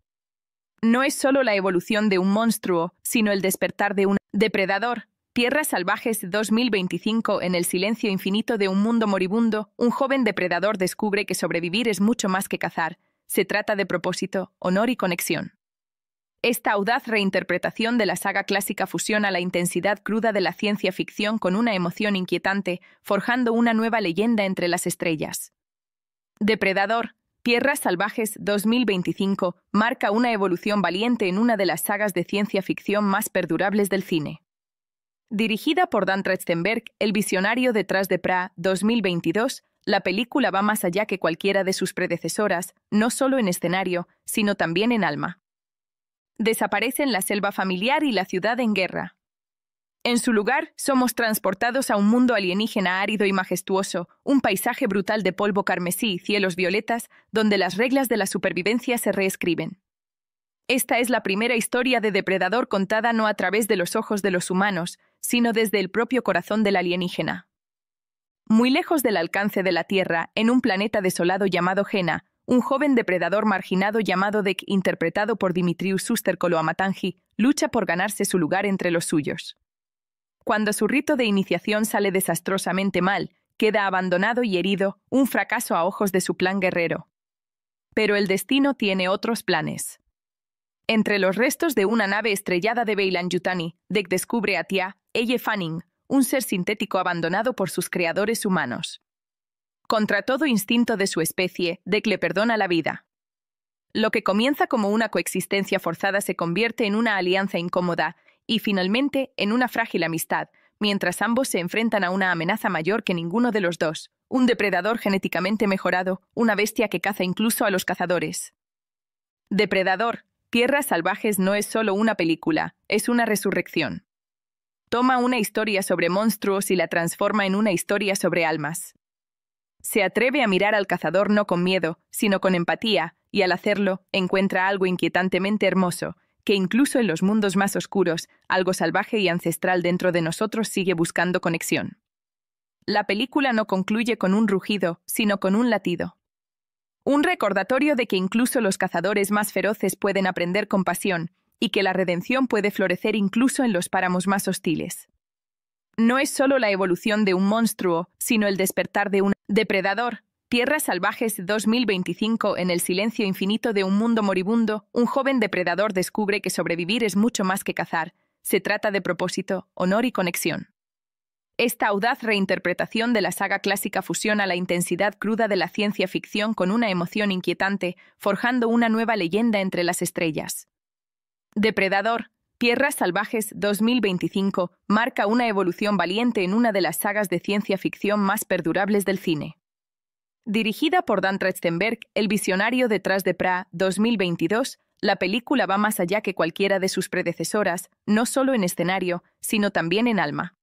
No es solo la evolución de un monstruo, sino el despertar de un depredador. Tierras Salvajes 2025. En el silencio infinito de un mundo moribundo, un joven depredador descubre que sobrevivir es mucho más que cazar. Se trata de propósito, honor y conexión. Esta audaz reinterpretación de la saga clásica fusiona la intensidad cruda de la ciencia ficción con una emoción inquietante, forjando una nueva leyenda entre las estrellas. Depredador, Tierras Salvajes 2025 marca una evolución valiente en una de las sagas de ciencia ficción más perdurables del cine. Dirigida por Dan Trachtenberg, el visionario detrás de Pra 2022, la película va más allá que cualquiera de sus predecesoras, no solo en escenario, sino también en alma. Desaparecen la selva familiar y la ciudad en guerra. En su lugar, somos transportados a un mundo alienígena árido y majestuoso, un paisaje brutal de polvo carmesí y cielos violetas, donde las reglas de la supervivencia se reescriben. Esta es la primera historia de Depredador contada no a través de los ojos de los humanos, sino desde el propio corazón del alienígena. Muy lejos del alcance de la Tierra, en un planeta desolado llamado Gena, un joven depredador marginado llamado Dek, interpretado por Dimitrius Suster-Koloamatangi, lucha por ganarse su lugar entre los suyos. Cuando su rito de iniciación sale desastrosamente mal, queda abandonado y herido, un fracaso a ojos de su plan guerrero. Pero el destino tiene otros planes. Entre los restos de una nave estrellada de Beilan-Yutani, Dek descubre a Tia, Elle Fanning, un ser sintético abandonado por sus creadores humanos. Contra todo instinto de su especie, Dek le perdona la vida. Lo que comienza como una coexistencia forzada se convierte en una alianza incómoda y, finalmente, en una frágil amistad, mientras ambos se enfrentan a una amenaza mayor que ninguno de los dos, un depredador genéticamente mejorado, una bestia que caza incluso a los cazadores. Depredador, Tierras Salvajes no es solo una película, es una resurrección. Toma una historia sobre monstruos y la transforma en una historia sobre almas. Se atreve a mirar al cazador no con miedo, sino con empatía, y al hacerlo, encuentra algo inquietantemente hermoso, que incluso en los mundos más oscuros, algo salvaje y ancestral dentro de nosotros sigue buscando conexión. La película no concluye con un rugido, sino con un latido. Un recordatorio de que incluso los cazadores más feroces pueden aprender compasión, y que la redención puede florecer incluso en los páramos más hostiles. No es solo la evolución de un monstruo, sino el despertar de un depredador. Tierras Salvajes 2025. En el silencio infinito de un mundo moribundo, un joven depredador descubre que sobrevivir es mucho más que cazar. Se trata de propósito, honor y conexión. Esta audaz reinterpretación de la saga clásica fusiona la intensidad cruda de la ciencia ficción con una emoción inquietante, forjando una nueva leyenda entre las estrellas. Depredador, Tierras Salvajes 2025 marca una evolución valiente en una de las sagas de ciencia ficción más perdurables del cine. Dirigida por Dan Trachtenberg, el visionario detrás de Pra 2022, la película va más allá que cualquiera de sus predecesoras, no solo en escenario, sino también en alma.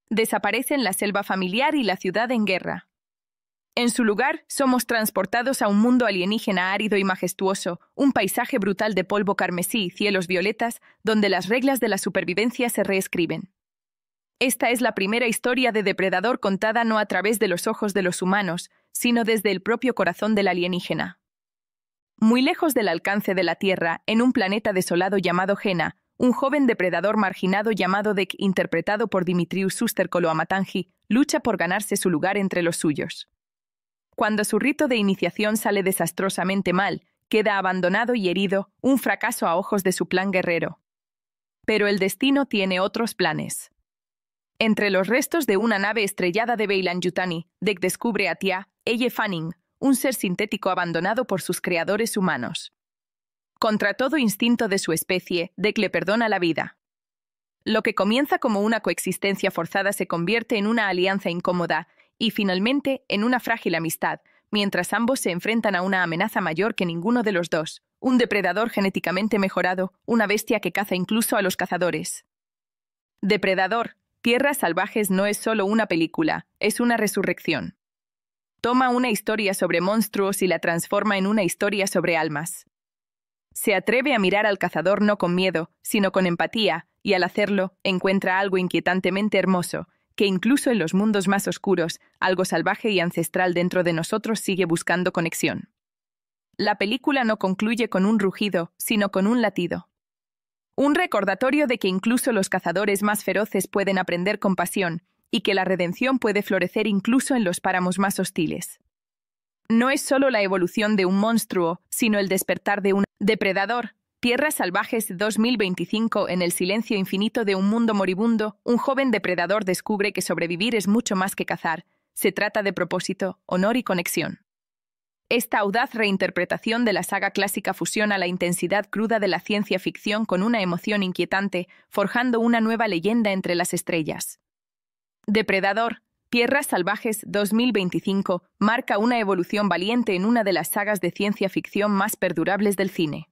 Desaparecen la selva familiar y la ciudad en guerra. En su lugar, somos transportados a un mundo alienígena árido y majestuoso, un paisaje brutal de polvo carmesí y cielos violetas, donde las reglas de la supervivencia se reescriben. Esta es la primera historia de Depredador contada no a través de los ojos de los humanos, sino desde el propio corazón del alienígena. Muy lejos del alcance de la Tierra, en un planeta desolado llamado Gena, un joven depredador marginado llamado Dek, interpretado por Dimitrius Suster-Koloamatangi, lucha por ganarse su lugar entre los suyos. Cuando su rito de iniciación sale desastrosamente mal, queda abandonado y herido, un fracaso a ojos de su plan guerrero. Pero el destino tiene otros planes. Entre los restos de una nave estrellada de Beilan-Yutani, Dek descubre a Tia, Elle Fanning, un ser sintético abandonado por sus creadores humanos. Contra todo instinto de su especie, Dek le perdona la vida. Lo que comienza como una coexistencia forzada se convierte en una alianza incómoda y, finalmente, en una frágil amistad, mientras ambos se enfrentan a una amenaza mayor que ninguno de los dos, un depredador genéticamente mejorado, una bestia que caza incluso a los cazadores. Depredador, Tierras Salvajes no es solo una película, es una resurrección. Toma una historia sobre monstruos y la transforma en una historia sobre almas. Se atreve a mirar al cazador no con miedo, sino con empatía, y al hacerlo, encuentra algo inquietantemente hermoso, que incluso en los mundos más oscuros, algo salvaje y ancestral dentro de nosotros sigue buscando conexión. La película no concluye con un rugido, sino con un latido. Un recordatorio de que incluso los cazadores más feroces pueden aprender compasión, y que la redención puede florecer incluso en los páramos más hostiles. No es solo la evolución de un monstruo, sino el despertar de un depredador. Tierras Salvajes 2025. En el silencio infinito de un mundo moribundo, un joven depredador descubre que sobrevivir es mucho más que cazar. Se trata de propósito, honor y conexión. Esta audaz reinterpretación de la saga clásica fusiona la intensidad cruda de la ciencia ficción con una emoción inquietante, forjando una nueva leyenda entre las estrellas. Depredador, Tierras Salvajes 2025 marca una evolución valiente en una de las sagas de ciencia ficción más perdurables del cine.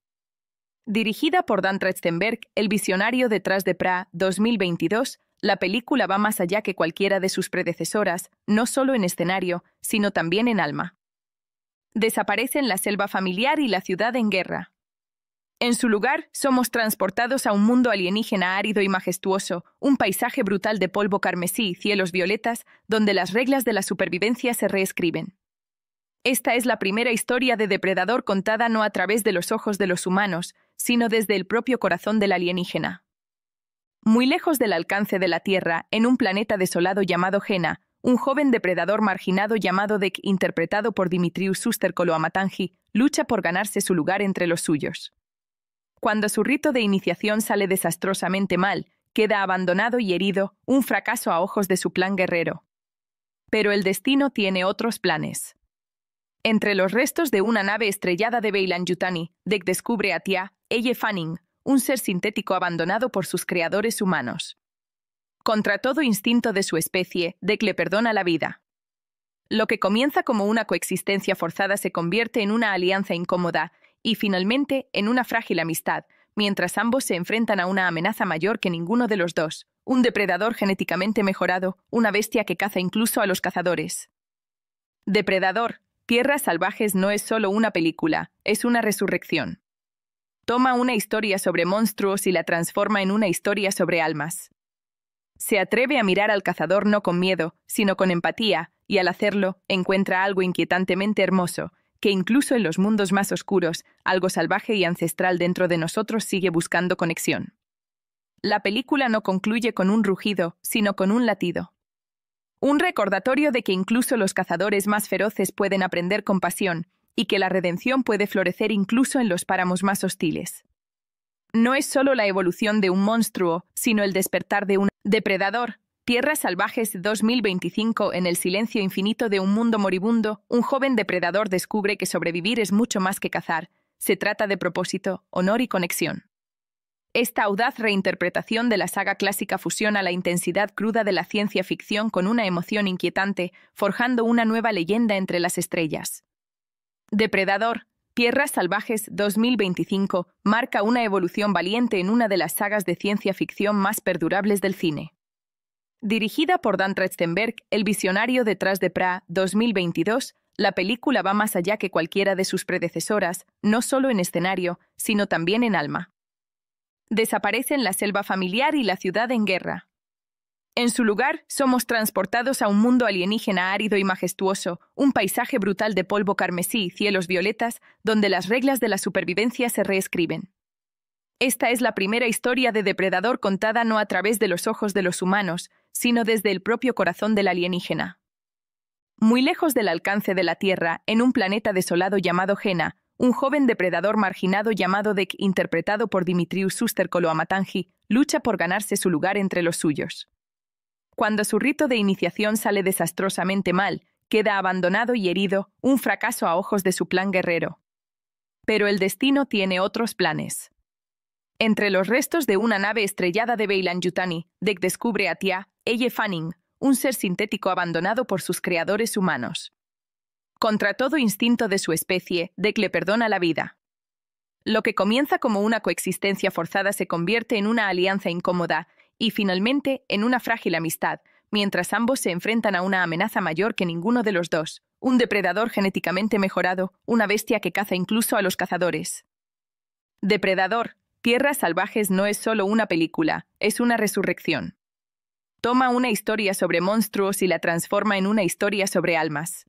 Dirigida por Dan Trachtenberg, el visionario detrás de Pra 2022, la película va más allá que cualquiera de sus predecesoras, no solo en escenario, sino también en alma. Desaparecen la selva familiar y la ciudad en guerra. En su lugar, somos transportados a un mundo alienígena árido y majestuoso, un paisaje brutal de polvo carmesí y cielos violetas, donde las reglas de la supervivencia se reescriben. Esta es la primera historia de Depredador contada no a través de los ojos de los humanos, sino desde el propio corazón del alienígena. Muy lejos del alcance de la Tierra, en un planeta desolado llamado Gena, un joven depredador marginado llamado Dek, interpretado por Dimitrius Suster-Koloamatangi, lucha por ganarse su lugar entre los suyos. Cuando su rito de iniciación sale desastrosamente mal, queda abandonado y herido, un fracaso a ojos de su plan guerrero. Pero el destino tiene otros planes. Entre los restos de una nave estrellada de Beilan-Yutani, Dek descubre a Tia, Elle Fanning, un ser sintético abandonado por sus creadores humanos. Contra todo instinto de su especie, Dek le perdona la vida. Lo que comienza como una coexistencia forzada se convierte en una alianza incómoda y, finalmente, en una frágil amistad, mientras ambos se enfrentan a una amenaza mayor que ninguno de los dos, un depredador genéticamente mejorado, una bestia que caza incluso a los cazadores. Depredador, Tierras Salvajes no es solo una película, es una resurrección. Toma una historia sobre monstruos y la transforma en una historia sobre almas. Se atreve a mirar al cazador no con miedo, sino con empatía, y al hacerlo, encuentra algo inquietantemente hermoso, que incluso en los mundos más oscuros, algo salvaje y ancestral dentro de nosotros sigue buscando conexión. La película no concluye con un rugido, sino con un latido. Un recordatorio de que incluso los cazadores más feroces pueden aprender compasión, y que la redención puede florecer incluso en los páramos más hostiles. No es solo la evolución de un monstruo, sino el despertar de un depredador. Tierras Salvajes 2025. En el silencio infinito de un mundo moribundo, un joven depredador descubre que sobrevivir es mucho más que cazar. Se trata de propósito, honor y conexión. Esta audaz reinterpretación de la saga clásica fusiona la intensidad cruda de la ciencia ficción con una emoción inquietante, forjando una nueva leyenda entre las estrellas. Depredador, Tierras Salvajes 2025 marca una evolución valiente en una de las sagas de ciencia ficción más perdurables del cine. Dirigida por Dan Trachtenberg, el visionario detrás de Pra 2022, la película va más allá que cualquiera de sus predecesoras, no solo en escenario, sino también en alma. Desaparecen la selva familiar y la ciudad en guerra. En su lugar, somos transportados a un mundo alienígena árido y majestuoso, un paisaje brutal de polvo carmesí y cielos violetas, donde las reglas de la supervivencia se reescriben. Esta es la primera historia de Depredador contada no a través de los ojos de los humanos, sino desde el propio corazón del alienígena. Muy lejos del alcance de la Tierra, en un planeta desolado llamado Gena, un joven depredador marginado llamado Dek, interpretado por Dimitrius Suster-Koloamatangi, lucha por ganarse su lugar entre los suyos. Cuando su rito de iniciación sale desastrosamente mal, queda abandonado y herido, un fracaso a ojos de su plan guerrero. Pero el destino tiene otros planes. Entre los restos de una nave estrellada de Beilan-Yutani, Dek descubre a Tia, Elle Fanning, un ser sintético abandonado por sus creadores humanos. Contra todo instinto de su especie, Dek le perdona la vida. Lo que comienza como una coexistencia forzada se convierte en una alianza incómoda y, finalmente, en una frágil amistad, mientras ambos se enfrentan a una amenaza mayor que ninguno de los dos, un depredador genéticamente mejorado, una bestia que caza incluso a los cazadores. Depredador, Tierras Salvajes no es solo una película, es una resurrección. Toma una historia sobre monstruos y la transforma en una historia sobre almas.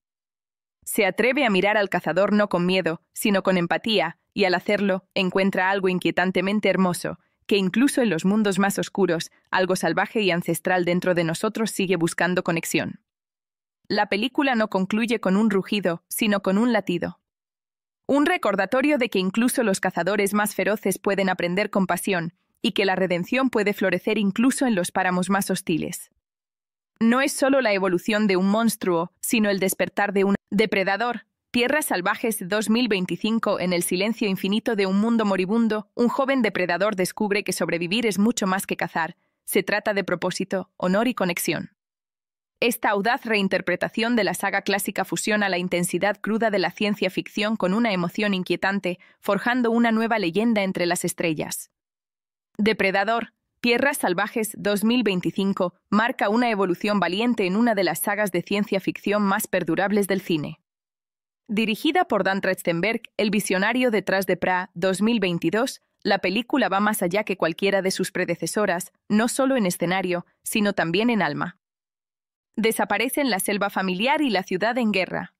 Se atreve a mirar al cazador no con miedo, sino con empatía, y al hacerlo, encuentra algo inquietantemente hermoso, que incluso en los mundos más oscuros, algo salvaje y ancestral dentro de nosotros sigue buscando conexión. La película no concluye con un rugido, sino con un latido. Un recordatorio de que incluso los cazadores más feroces pueden aprender compasión, y que la redención puede florecer incluso en los páramos más hostiles. No es solo la evolución de un monstruo, sino el despertar de un depredador. Tierras Salvajes 2025. En el silencio infinito de un mundo moribundo, un joven depredador descubre que sobrevivir es mucho más que cazar. Se trata de propósito, honor y conexión. Esta audaz reinterpretación de la saga clásica fusiona la intensidad cruda de la ciencia ficción con una emoción inquietante, forjando una nueva leyenda entre las estrellas. Depredador, Tierras Salvajes 2025 marca una evolución valiente en una de las sagas de ciencia ficción más perdurables del cine. Dirigida por Dan Trachtenberg, el visionario detrás de Pra 2022, la película va más allá que cualquiera de sus predecesoras, no solo en escenario, sino también en alma. Desaparecen la selva familiar y la ciudad en guerra.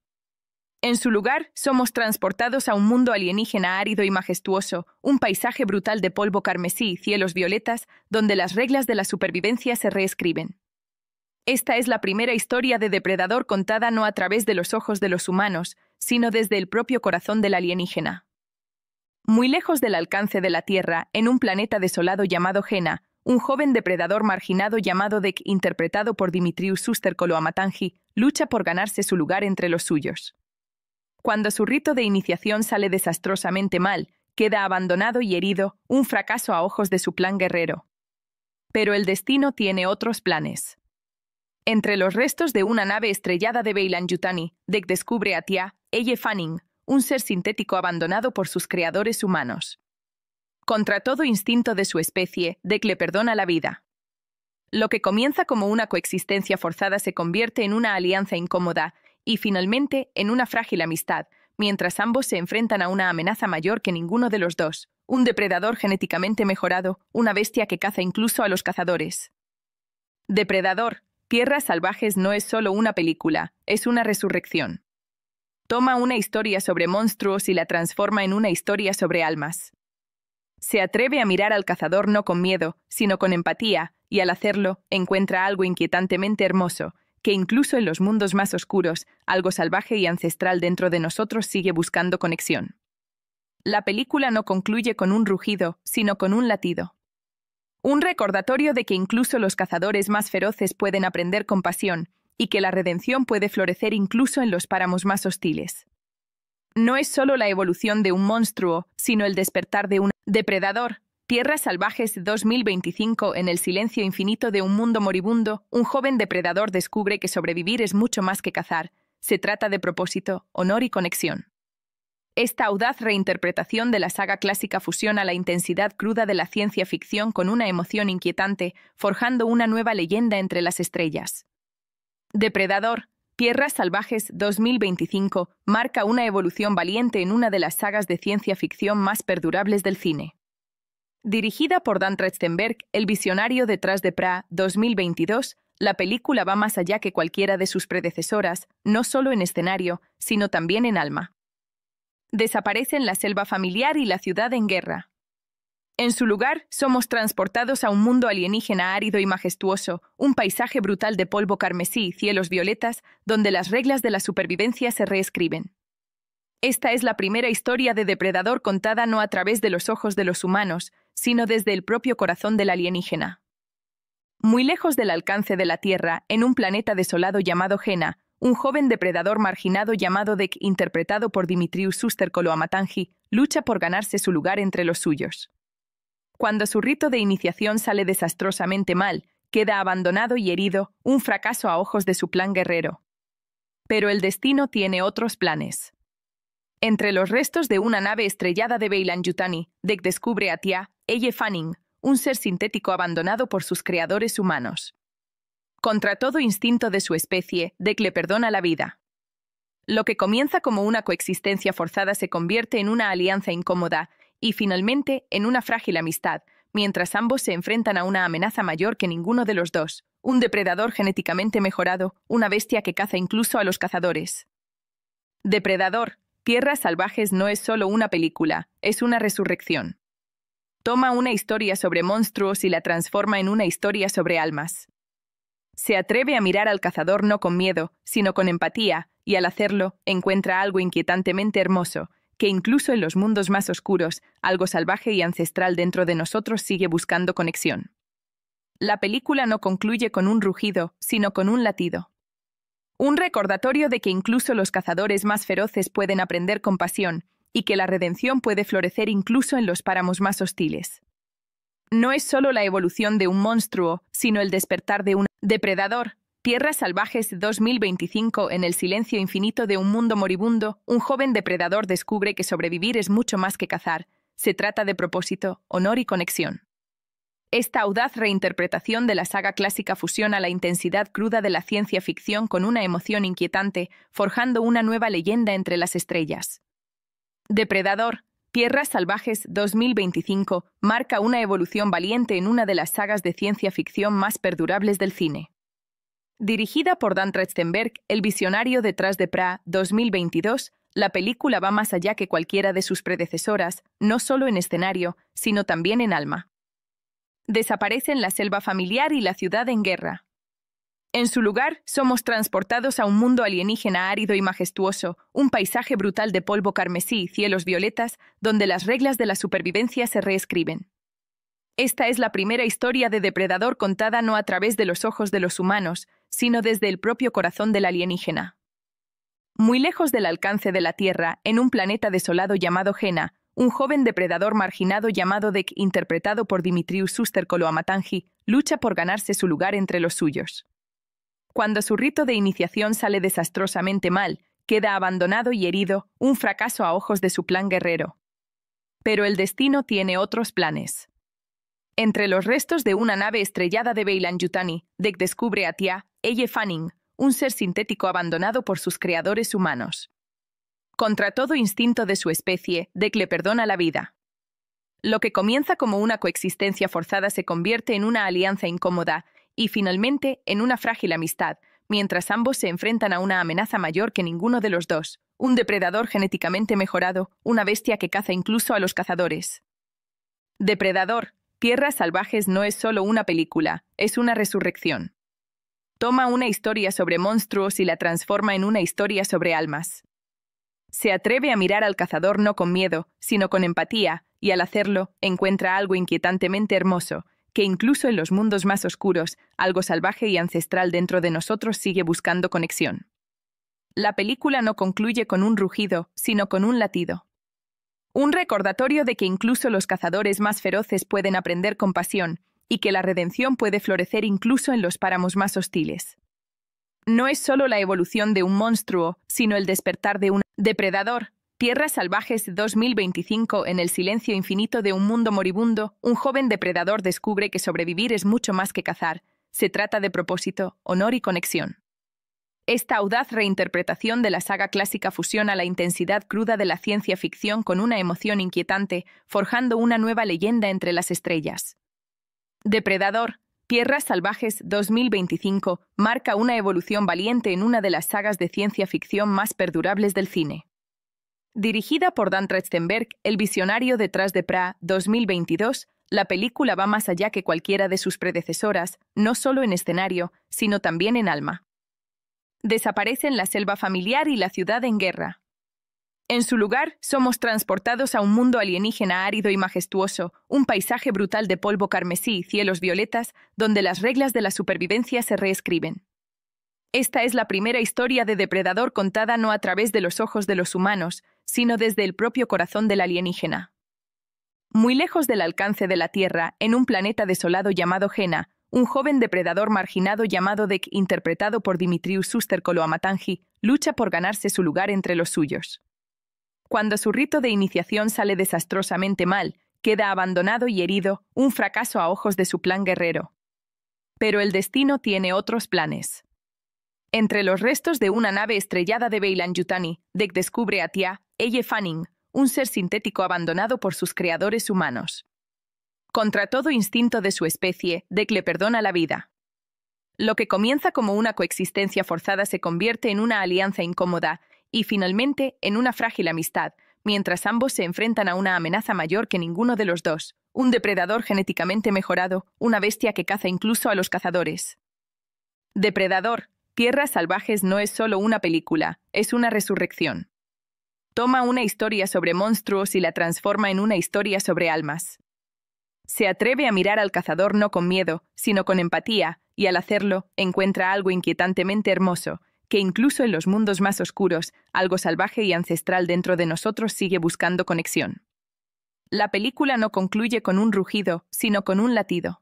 En su lugar, somos transportados a un mundo alienígena árido y majestuoso, un paisaje brutal de polvo carmesí y cielos violetas, donde las reglas de la supervivencia se reescriben. Esta es la primera historia de Depredador contada no a través de los ojos de los humanos, sino desde el propio corazón del alienígena. Muy lejos del alcance de la Tierra, en un planeta desolado llamado Gena, un joven depredador marginado llamado Dek, interpretado por Dimitrius Suster-Koloamatangi, lucha por ganarse su lugar entre los suyos. Cuando su rito de iniciación sale desastrosamente mal, queda abandonado y herido, un fracaso a ojos de su plan guerrero. Pero el destino tiene otros planes. Entre los restos de una nave estrellada de Beilan-Yutani, Dek descubre a Tia, Elle Fanning, un ser sintético abandonado por sus creadores humanos. Contra todo instinto de su especie, Dek le perdona la vida. Lo que comienza como una coexistencia forzada se convierte en una alianza incómoda y, finalmente, en una frágil amistad, mientras ambos se enfrentan a una amenaza mayor que ninguno de los dos, un depredador genéticamente mejorado, una bestia que caza incluso a los cazadores. Depredador, Tierras Salvajes no es solo una película, es una resurrección. Toma una historia sobre monstruos y la transforma en una historia sobre almas. Se atreve a mirar al cazador no con miedo, sino con empatía, y al hacerlo, encuentra algo inquietantemente hermoso, que incluso en los mundos más oscuros, algo salvaje y ancestral dentro de nosotros sigue buscando conexión. La película no concluye con un rugido, sino con un latido. Un recordatorio de que incluso los cazadores más feroces pueden aprender compasión, y que la redención puede florecer incluso en los páramos más hostiles. No es solo la evolución de un monstruo, sino el despertar de un depredador. Tierras Salvajes 2025. En el silencio infinito de un mundo moribundo, un joven depredador descubre que sobrevivir es mucho más que cazar. Se trata de propósito, honor y conexión. Esta audaz reinterpretación de la saga clásica fusiona la intensidad cruda de la ciencia ficción con una emoción inquietante, forjando una nueva leyenda entre las estrellas. Depredador, Tierras Salvajes 2025 marca una evolución valiente en una de las sagas de ciencia ficción más perdurables del cine. Dirigida por Dan Trachtenberg, el visionario detrás de Pra 2022, la película va más allá que cualquiera de sus predecesoras, no solo en escenario, sino también en alma. Desaparecen la selva familiar y la ciudad en guerra. En su lugar, somos transportados a un mundo alienígena árido y majestuoso, un paisaje brutal de polvo carmesí y cielos violetas, donde las reglas de la supervivencia se reescriben. Esta es la primera historia de Depredador contada no a través de los ojos de los humanos, sino desde el propio corazón del alienígena. Muy lejos del alcance de la Tierra, en un planeta desolado llamado Gena, un joven depredador marginado llamado Dek, interpretado por Dimitrius Suster-Koloamatangi, lucha por ganarse su lugar entre los suyos. Cuando su rito de iniciación sale desastrosamente mal, queda abandonado y herido, un fracaso a ojos de su plan guerrero. Pero el destino tiene otros planes. Entre los restos de una nave estrellada de Beilan-Yutani, Dek descubre a Tia, Elle Fanning, un ser sintético abandonado por sus creadores humanos. Contra todo instinto de su especie, Dek le perdona la vida. Lo que comienza como una coexistencia forzada se convierte en una alianza incómoda y, finalmente, en una frágil amistad, mientras ambos se enfrentan a una amenaza mayor que ninguno de los dos, un depredador genéticamente mejorado, una bestia que caza incluso a los cazadores. Depredador, Tierras Salvajes no es solo una película, es una resurrección. Toma una historia sobre monstruos y la transforma en una historia sobre almas. Se atreve a mirar al cazador no con miedo, sino con empatía, y al hacerlo, encuentra algo inquietantemente hermoso, que incluso en los mundos más oscuros, algo salvaje y ancestral dentro de nosotros sigue buscando conexión. La película no concluye con un rugido, sino con un latido. Un recordatorio de que incluso los cazadores más feroces pueden aprender compasión, y que la redención puede florecer incluso en los páramos más hostiles. No es solo la evolución de un monstruo, sino el despertar de un depredador. Tierras salvajes 2025. En el silencio infinito de un mundo moribundo, un joven depredador descubre que sobrevivir es mucho más que cazar. Se trata de propósito, honor y conexión. Esta audaz reinterpretación de la saga clásica fusiona la intensidad cruda de la ciencia ficción con una emoción inquietante, forjando una nueva leyenda entre las estrellas. Depredador, Tierras salvajes 2025 marca una evolución valiente en una de las sagas de ciencia ficción más perdurables del cine. Dirigida por Dan Trachtenberg, el visionario detrás de Pra 2022, la película va más allá que cualquiera de sus predecesoras, no solo en escenario, sino también en alma. Desaparecen la selva familiar y la ciudad en guerra. En su lugar, somos transportados a un mundo alienígena árido y majestuoso, un paisaje brutal de polvo carmesí y cielos violetas, donde las reglas de la supervivencia se reescriben. Esta es la primera historia de Depredador contada no a través de los ojos de los humanos, sino desde el propio corazón del alienígena. Muy lejos del alcance de la Tierra, en un planeta desolado llamado Gena, un joven depredador marginado llamado Dek, interpretado por Dimitrius Suster-Koloamatangi, lucha por ganarse su lugar entre los suyos. Cuando su rito de iniciación sale desastrosamente mal, queda abandonado y herido, un fracaso a ojos de su plan guerrero. Pero el destino tiene otros planes. Entre los restos de una nave estrellada de Beilan-Yutani, Dek descubre a Tia, Elle Fanning, un ser sintético abandonado por sus creadores humanos. Contra todo instinto de su especie, Dek le perdona la vida. Lo que comienza como una coexistencia forzada se convierte en una alianza incómoda y, finalmente, en una frágil amistad, mientras ambos se enfrentan a una amenaza mayor que ninguno de los dos, un depredador genéticamente mejorado, una bestia que caza incluso a los cazadores. Depredador, Tierras salvajes no es solo una película, es una resurrección. Toma una historia sobre monstruos y la transforma en una historia sobre almas. Se atreve a mirar al cazador no con miedo, sino con empatía, y al hacerlo, encuentra algo inquietantemente hermoso, que incluso en los mundos más oscuros, algo salvaje y ancestral dentro de nosotros sigue buscando conexión. La película no concluye con un rugido, sino con un latido. Un recordatorio de que incluso los cazadores más feroces pueden aprender compasión, y que la redención puede florecer incluso en los páramos más hostiles. No es solo la evolución de un monstruo, sino el despertar de un depredador. Tierras salvajes 2025. En el silencio infinito de un mundo moribundo, un joven depredador descubre que sobrevivir es mucho más que cazar. Se trata de propósito, honor y conexión. Esta audaz reinterpretación de la saga clásica fusiona la intensidad cruda de la ciencia ficción con una emoción inquietante, forjando una nueva leyenda entre las estrellas. Depredador, Tierras salvajes 2025 marca una evolución valiente en una de las sagas de ciencia ficción más perdurables del cine. Dirigida por Dan Trachtenberg, el visionario detrás de Pra 2022, la película va más allá que cualquiera de sus predecesoras, no solo en escenario, sino también en alma. Desaparecen la selva familiar y la ciudad en guerra. En su lugar, somos transportados a un mundo alienígena árido y majestuoso, un paisaje brutal de polvo carmesí y cielos violetas, donde las reglas de la supervivencia se reescriben. Esta es la primera historia de Depredador contada no a través de los ojos de los humanos, sino desde el propio corazón del alienígena. Muy lejos del alcance de la Tierra, en un planeta desolado llamado Gena, un joven depredador marginado llamado Dek, interpretado por Dimitrius Suster-Koloamatangi, lucha por ganarse su lugar entre los suyos. Cuando su rito de iniciación sale desastrosamente mal, queda abandonado y herido, un fracaso a ojos de su plan guerrero. Pero el destino tiene otros planes. Entre los restos de una nave estrellada de Beilan-Yutani, Dek descubre a Tia, Elle Fanning, un ser sintético abandonado por sus creadores humanos. Contra todo instinto de su especie, Dek le perdona la vida. Lo que comienza como una coexistencia forzada se convierte en una alianza incómoda y, finalmente, en una frágil amistad, mientras ambos se enfrentan a una amenaza mayor que ninguno de los dos, un depredador genéticamente mejorado, una bestia que caza incluso a los cazadores. Depredador, Tierras salvajes no es solo una película, es una resurrección. Toma una historia sobre monstruos y la transforma en una historia sobre almas. Se atreve a mirar al cazador no con miedo, sino con empatía, y al hacerlo, encuentra algo inquietantemente hermoso, que incluso en los mundos más oscuros, algo salvaje y ancestral dentro de nosotros sigue buscando conexión. La película no concluye con un rugido, sino con un latido.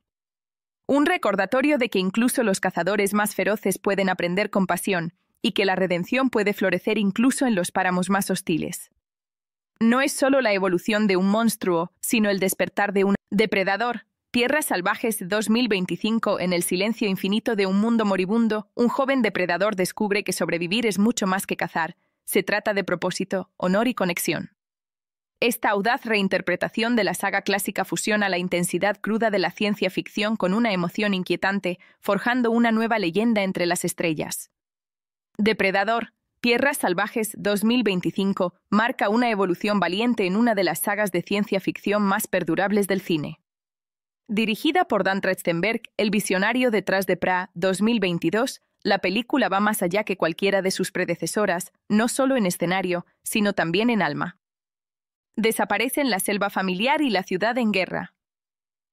Un recordatorio de que incluso los cazadores más feroces pueden aprender compasión y que la redención puede florecer incluso en los páramos más hostiles. No es solo la evolución de un monstruo, sino el despertar de un depredador. Tierras Salvajes 2025. En el silencio infinito de un mundo moribundo, un joven depredador descubre que sobrevivir es mucho más que cazar. Se trata de propósito, honor y conexión. Esta audaz reinterpretación de la saga clásica fusiona la intensidad cruda de la ciencia ficción con una emoción inquietante, forjando una nueva leyenda entre las estrellas. Depredador, Tierras Salvajes 2025 marca una evolución valiente en una de las sagas de ciencia ficción más perdurables del cine. Dirigida por Dan Trachtenberg, el visionario detrás de Pra 2022, la película va más allá que cualquiera de sus predecesoras, no solo en escenario, sino también en alma. Desaparecen la selva familiar y la ciudad en guerra.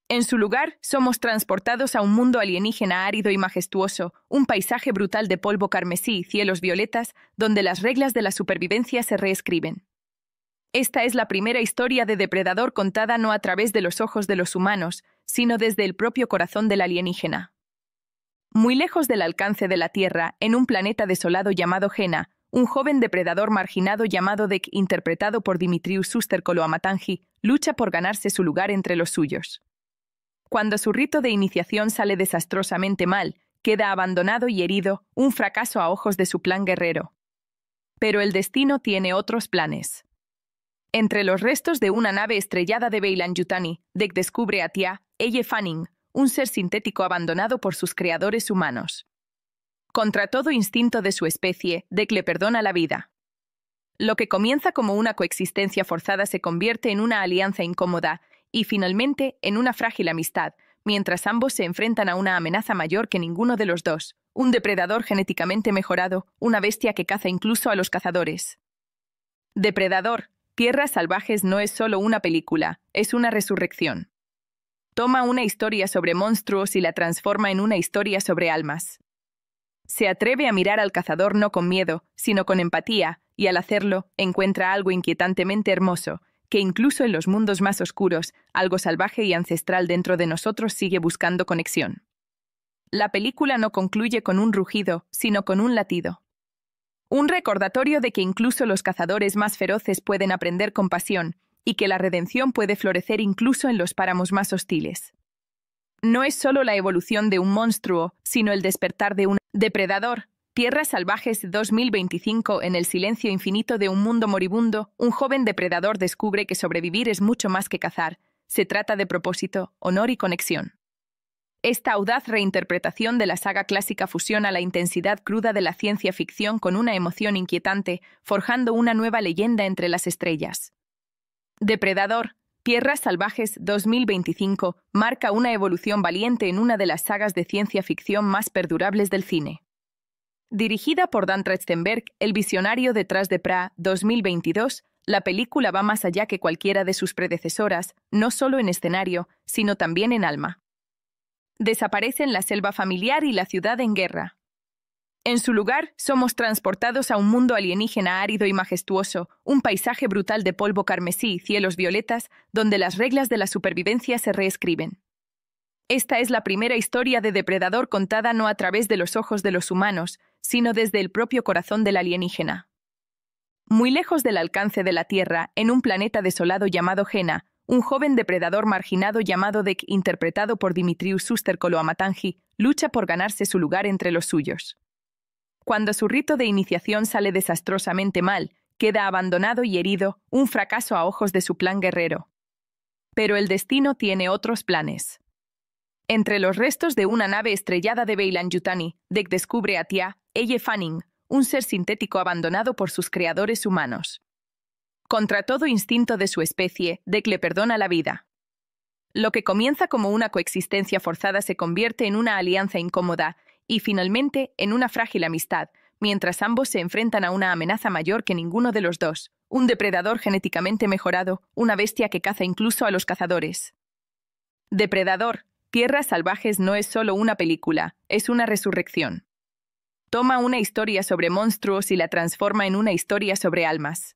En su lugar, somos transportados a un mundo alienígena árido y majestuoso, un paisaje brutal de polvo carmesí y cielos violetas, donde las reglas de la supervivencia se reescriben. Esta es la primera historia de depredador contada no a través de los ojos de los humanos, sino desde el propio corazón del alienígena. Muy lejos del alcance de la Tierra, en un planeta desolado llamado Gena, un joven depredador marginado llamado Dek, interpretado por Dimitrius Suster-Koloamatangi, lucha por ganarse su lugar entre los suyos. Cuando su rito de iniciación sale desastrosamente mal, queda abandonado y herido, un fracaso a ojos de su plan guerrero. Pero el destino tiene otros planes. Entre los restos de una nave estrellada de Beilan-Yutani, Dek descubre a Tia, Elle Fanning, un ser sintético abandonado por sus creadores humanos. Contra todo instinto de su especie, Dek le perdona la vida. Lo que comienza como una coexistencia forzada se convierte en una alianza incómoda y, finalmente, en una frágil amistad, mientras ambos se enfrentan a una amenaza mayor que ninguno de los dos, un depredador genéticamente mejorado, una bestia que caza incluso a los cazadores. Depredador, Tierras Salvajes no es solo una película, es una resurrección. Toma una historia sobre monstruos y la transforma en una historia sobre almas. Se atreve a mirar al cazador no con miedo, sino con empatía, y al hacerlo, encuentra algo inquietantemente hermoso, que incluso en los mundos más oscuros, algo salvaje y ancestral dentro de nosotros sigue buscando conexión. La película no concluye con un rugido, sino con un latido. Un recordatorio de que incluso los cazadores más feroces pueden aprender compasión, y que la redención puede florecer incluso en los páramos más hostiles. No es solo la evolución de un monstruo, sino el despertar de un depredador. Tierras Salvajes 2025. En el silencio infinito de un mundo moribundo, un joven depredador descubre que sobrevivir es mucho más que cazar. Se trata de propósito, honor y conexión. Esta audaz reinterpretación de la saga clásica fusiona la intensidad cruda de la ciencia ficción con una emoción inquietante, forjando una nueva leyenda entre las estrellas. Depredador, Tierras Salvajes 2025 marca una evolución valiente en una de las sagas de ciencia ficción más perdurables del cine. Dirigida por Dan Trachtenberg, el visionario detrás de Pra 2022, la película va más allá que cualquiera de sus predecesoras, no solo en escenario, sino también en alma. Desaparecen la selva familiar y la ciudad en guerra. En su lugar, somos transportados a un mundo alienígena árido y majestuoso, un paisaje brutal de polvo carmesí y cielos violetas, donde las reglas de la supervivencia se reescriben. Esta es la primera historia de depredador contada no a través de los ojos de los humanos, sino desde el propio corazón del alienígena. Muy lejos del alcance de la Tierra, en un planeta desolado llamado Gena, un joven depredador marginado llamado Dek, interpretado por Dimitrius Suster-Koloamatangi, lucha por ganarse su lugar entre los suyos. Cuando su rito de iniciación sale desastrosamente mal, queda abandonado y herido, un fracaso a ojos de su plan guerrero. Pero el destino tiene otros planes. Entre los restos de una nave estrellada de Beilan-Yutani, Dek descubre a Tia, Elle Fanning, un ser sintético abandonado por sus creadores humanos. Contra todo instinto de su especie, Dek le perdona la vida. Lo que comienza como una coexistencia forzada se convierte en una alianza incómoda y, finalmente, en una frágil amistad, mientras ambos se enfrentan a una amenaza mayor que ninguno de los dos, un depredador genéticamente mejorado, una bestia que caza incluso a los cazadores. Depredador, Tierras Salvajes no es solo una película, es una resurrección. Toma una historia sobre monstruos y la transforma en una historia sobre almas.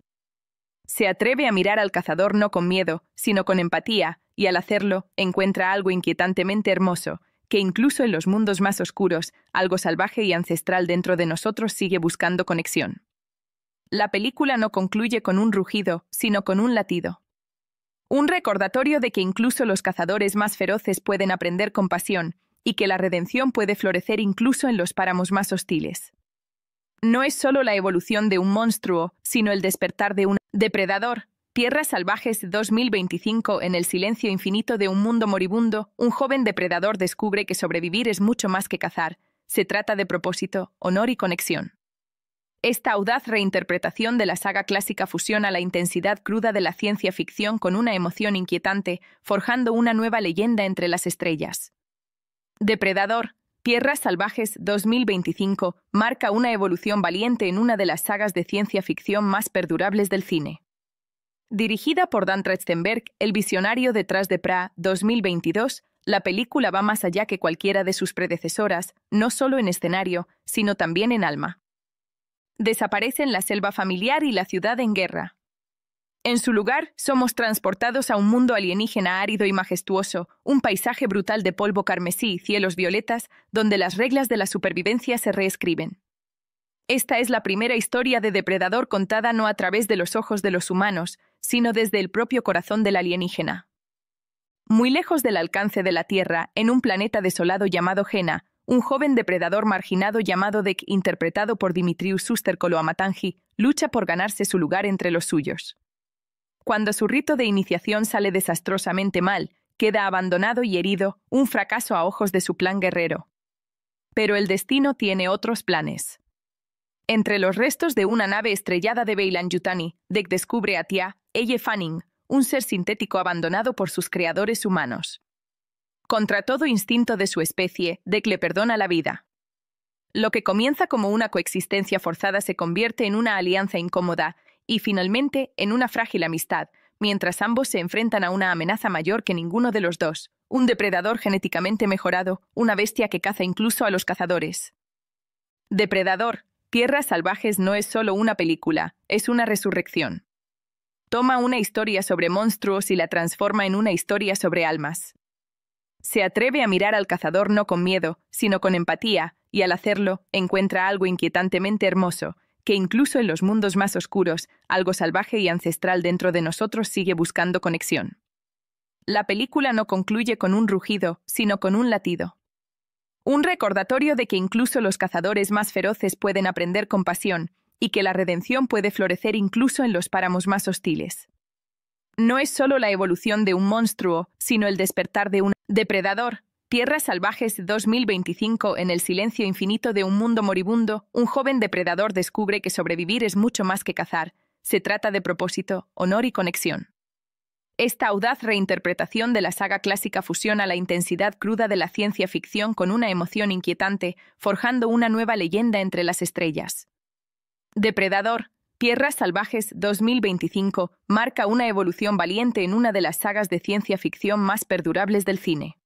Se atreve a mirar al cazador no con miedo, sino con empatía, y al hacerlo, encuentra algo inquietantemente hermoso, que incluso en los mundos más oscuros, algo salvaje y ancestral dentro de nosotros sigue buscando conexión. La película no concluye con un rugido, sino con un latido. Un recordatorio de que incluso los cazadores más feroces pueden aprender compasión y que la redención puede florecer incluso en los páramos más hostiles. No es solo la evolución de un monstruo, sino el despertar de un depredador. Tierras Salvajes 2025. En el silencio infinito de un mundo moribundo, un joven depredador descubre que sobrevivir es mucho más que cazar. Se trata de propósito, honor y conexión. Esta audaz reinterpretación de la saga clásica fusiona la intensidad cruda de la ciencia ficción con una emoción inquietante, forjando una nueva leyenda entre las estrellas. Depredador, Tierras Salvajes 2025 marca una evolución valiente en una de las sagas de ciencia ficción más perdurables del cine. Dirigida por Dan Trachtenberg, el visionario detrás de Pra 2022, la película va más allá que cualquiera de sus predecesoras, no solo en escenario, sino también en alma. Desaparecen la selva familiar y la ciudad en guerra. En su lugar, somos transportados a un mundo alienígena árido y majestuoso, un paisaje brutal de polvo carmesí y cielos violetas, donde las reglas de la supervivencia se reescriben. Esta es la primera historia de depredador contada no a través de los ojos de los humanos, sino desde el propio corazón del alienígena. Muy lejos del alcance de la Tierra, en un planeta desolado llamado Gena, un joven depredador marginado llamado Dek, interpretado por Dimitrius Suster-Koloamatangi, lucha por ganarse su lugar entre los suyos. Cuando su rito de iniciación sale desastrosamente mal, queda abandonado y herido, un fracaso a ojos de su plan guerrero. Pero el destino tiene otros planes. Entre los restos de una nave estrellada de Beilan-Yutani, Dek descubre a Tia, Elle Fanning, un ser sintético abandonado por sus creadores humanos. Contra todo instinto de su especie, Dek le perdona la vida. Lo que comienza como una coexistencia forzada se convierte en una alianza incómoda y, finalmente, en una frágil amistad, mientras ambos se enfrentan a una amenaza mayor que ninguno de los dos, un depredador genéticamente mejorado, una bestia que caza incluso a los cazadores. Depredador, Tierras Salvajes no es solo una película, es una resurrección. Toma una historia sobre monstruos y la transforma en una historia sobre almas. Se atreve a mirar al cazador no con miedo, sino con empatía, y al hacerlo, encuentra algo inquietantemente hermoso, que incluso en los mundos más oscuros, algo salvaje y ancestral dentro de nosotros sigue buscando conexión. La película no concluye con un rugido, sino con un latido. Un recordatorio de que incluso los cazadores más feroces pueden aprender compasión, y que la redención puede florecer incluso en los páramos más hostiles. No es solo la evolución de un monstruo, sino el despertar de un depredador. Tierras Salvajes 2025. En el silencio infinito de un mundo moribundo, un joven depredador descubre que sobrevivir es mucho más que cazar. Se trata de propósito, honor y conexión. Esta audaz reinterpretación de la saga clásica fusiona la intensidad cruda de la ciencia ficción con una emoción inquietante, forjando una nueva leyenda entre las estrellas. Depredador, Tierras Salvajes 2025 marca una evolución valiente en una de las sagas de ciencia ficción más perdurables del cine.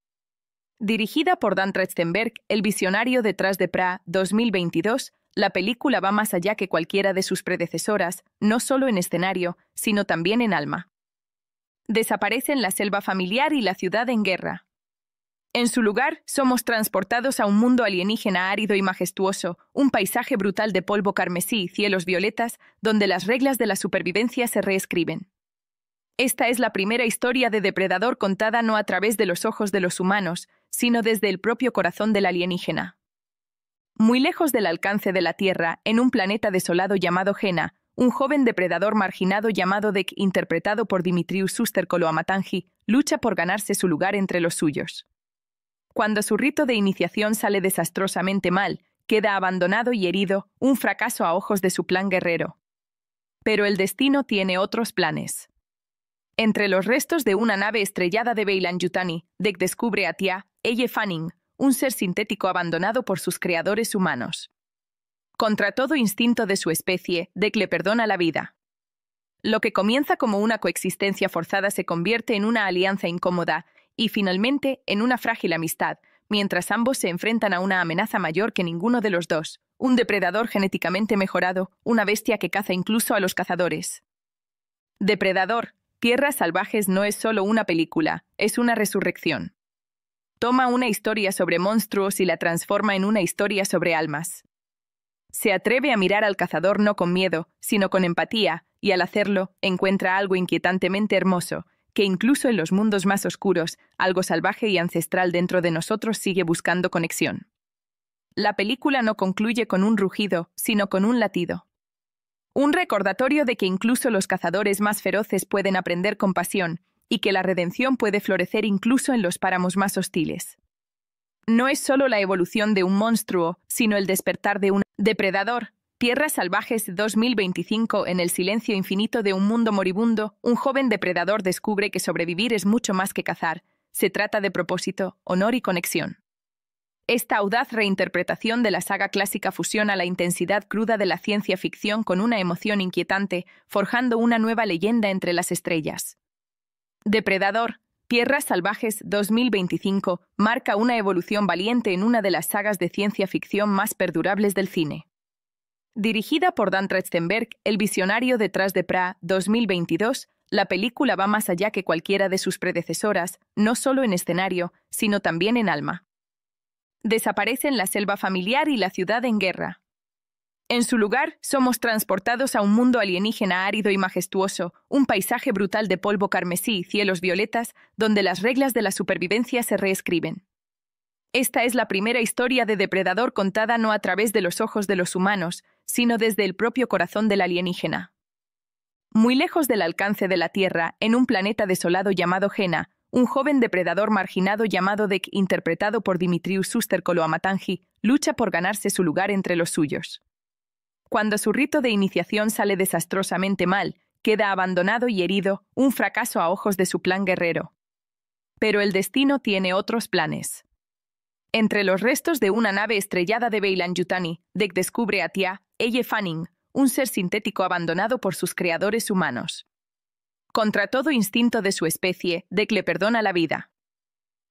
Dirigida por Dan Trachtenberg, el visionario detrás de Pra 2022, la película va más allá que cualquiera de sus predecesoras, no solo en escenario, sino también en alma. Desaparecen la selva familiar y la ciudad en guerra. En su lugar, somos transportados a un mundo alienígena árido y majestuoso, un paisaje brutal de polvo carmesí y cielos violetas, donde las reglas de la supervivencia se reescriben. Esta es la primera historia de depredador contada no a través de los ojos de los humanos, sino desde el propio corazón del alienígena. Muy lejos del alcance de la Tierra, en un planeta desolado llamado Gena, un joven depredador marginado llamado Dek, interpretado por Dimitrius Suster-Koloamatangi, lucha por ganarse su lugar entre los suyos. Cuando su rito de iniciación sale desastrosamente mal, queda abandonado y herido, un fracaso a ojos de su plan guerrero. Pero el destino tiene otros planes. Entre los restos de una nave estrellada de Beilan-Yutani, Dek descubre a Tia, Elle Fanning, un ser sintético abandonado por sus creadores humanos. Contra todo instinto de su especie, Dek le perdona la vida. Lo que comienza como una coexistencia forzada se convierte en una alianza incómoda y, finalmente, en una frágil amistad, mientras ambos se enfrentan a una amenaza mayor que ninguno de los dos, un depredador genéticamente mejorado, una bestia que caza incluso a los cazadores. Depredador, Tierras Salvajes no es solo una película, es una resurrección. Toma una historia sobre monstruos y la transforma en una historia sobre almas. Se atreve a mirar al cazador no con miedo, sino con empatía, y al hacerlo, encuentra algo inquietantemente hermoso, que incluso en los mundos más oscuros, algo salvaje y ancestral dentro de nosotros sigue buscando conexión. La película no concluye con un rugido, sino con un latido. Un recordatorio de que incluso los cazadores más feroces pueden aprender compasión, y que la redención puede florecer incluso en los páramos más hostiles. No es solo la evolución de un monstruo, sino el despertar de un depredador. Tierras Salvajes 2025. En el silencio infinito de un mundo moribundo, un joven depredador descubre que sobrevivir es mucho más que cazar. Se trata de propósito, honor y conexión. Esta audaz reinterpretación de la saga clásica fusiona la intensidad cruda de la ciencia ficción con una emoción inquietante, forjando una nueva leyenda entre las estrellas. Depredador, Tierras Salvajes 2025 marca una evolución valiente en una de las sagas de ciencia ficción más perdurables del cine. Dirigida por Dan Trachtenberg, el visionario detrás de Pra 2022, la película va más allá que cualquiera de sus predecesoras, no solo en escenario, sino también en alma. Desaparecen la selva familiar y la ciudad en guerra. En su lugar, somos transportados a un mundo alienígena árido y majestuoso, un paisaje brutal de polvo carmesí y cielos violetas, donde las reglas de la supervivencia se reescriben. Esta es la primera historia de depredador contada no a través de los ojos de los humanos, sino desde el propio corazón del alienígena. Muy lejos del alcance de la Tierra, en un planeta desolado llamado Gena, un joven depredador marginado llamado Dek, interpretado por Dimitrius Schuster-Koloamatangi, lucha por ganarse su lugar entre los suyos. Cuando su rito de iniciación sale desastrosamente mal, queda abandonado y herido, un fracaso a ojos de su plan guerrero. Pero el destino tiene otros planes. Entre los restos de una nave estrellada de Beilan-Yutani, Dek descubre a Tia, Elle Fanning, un ser sintético abandonado por sus creadores humanos. Contra todo instinto de su especie, Dek le perdona la vida.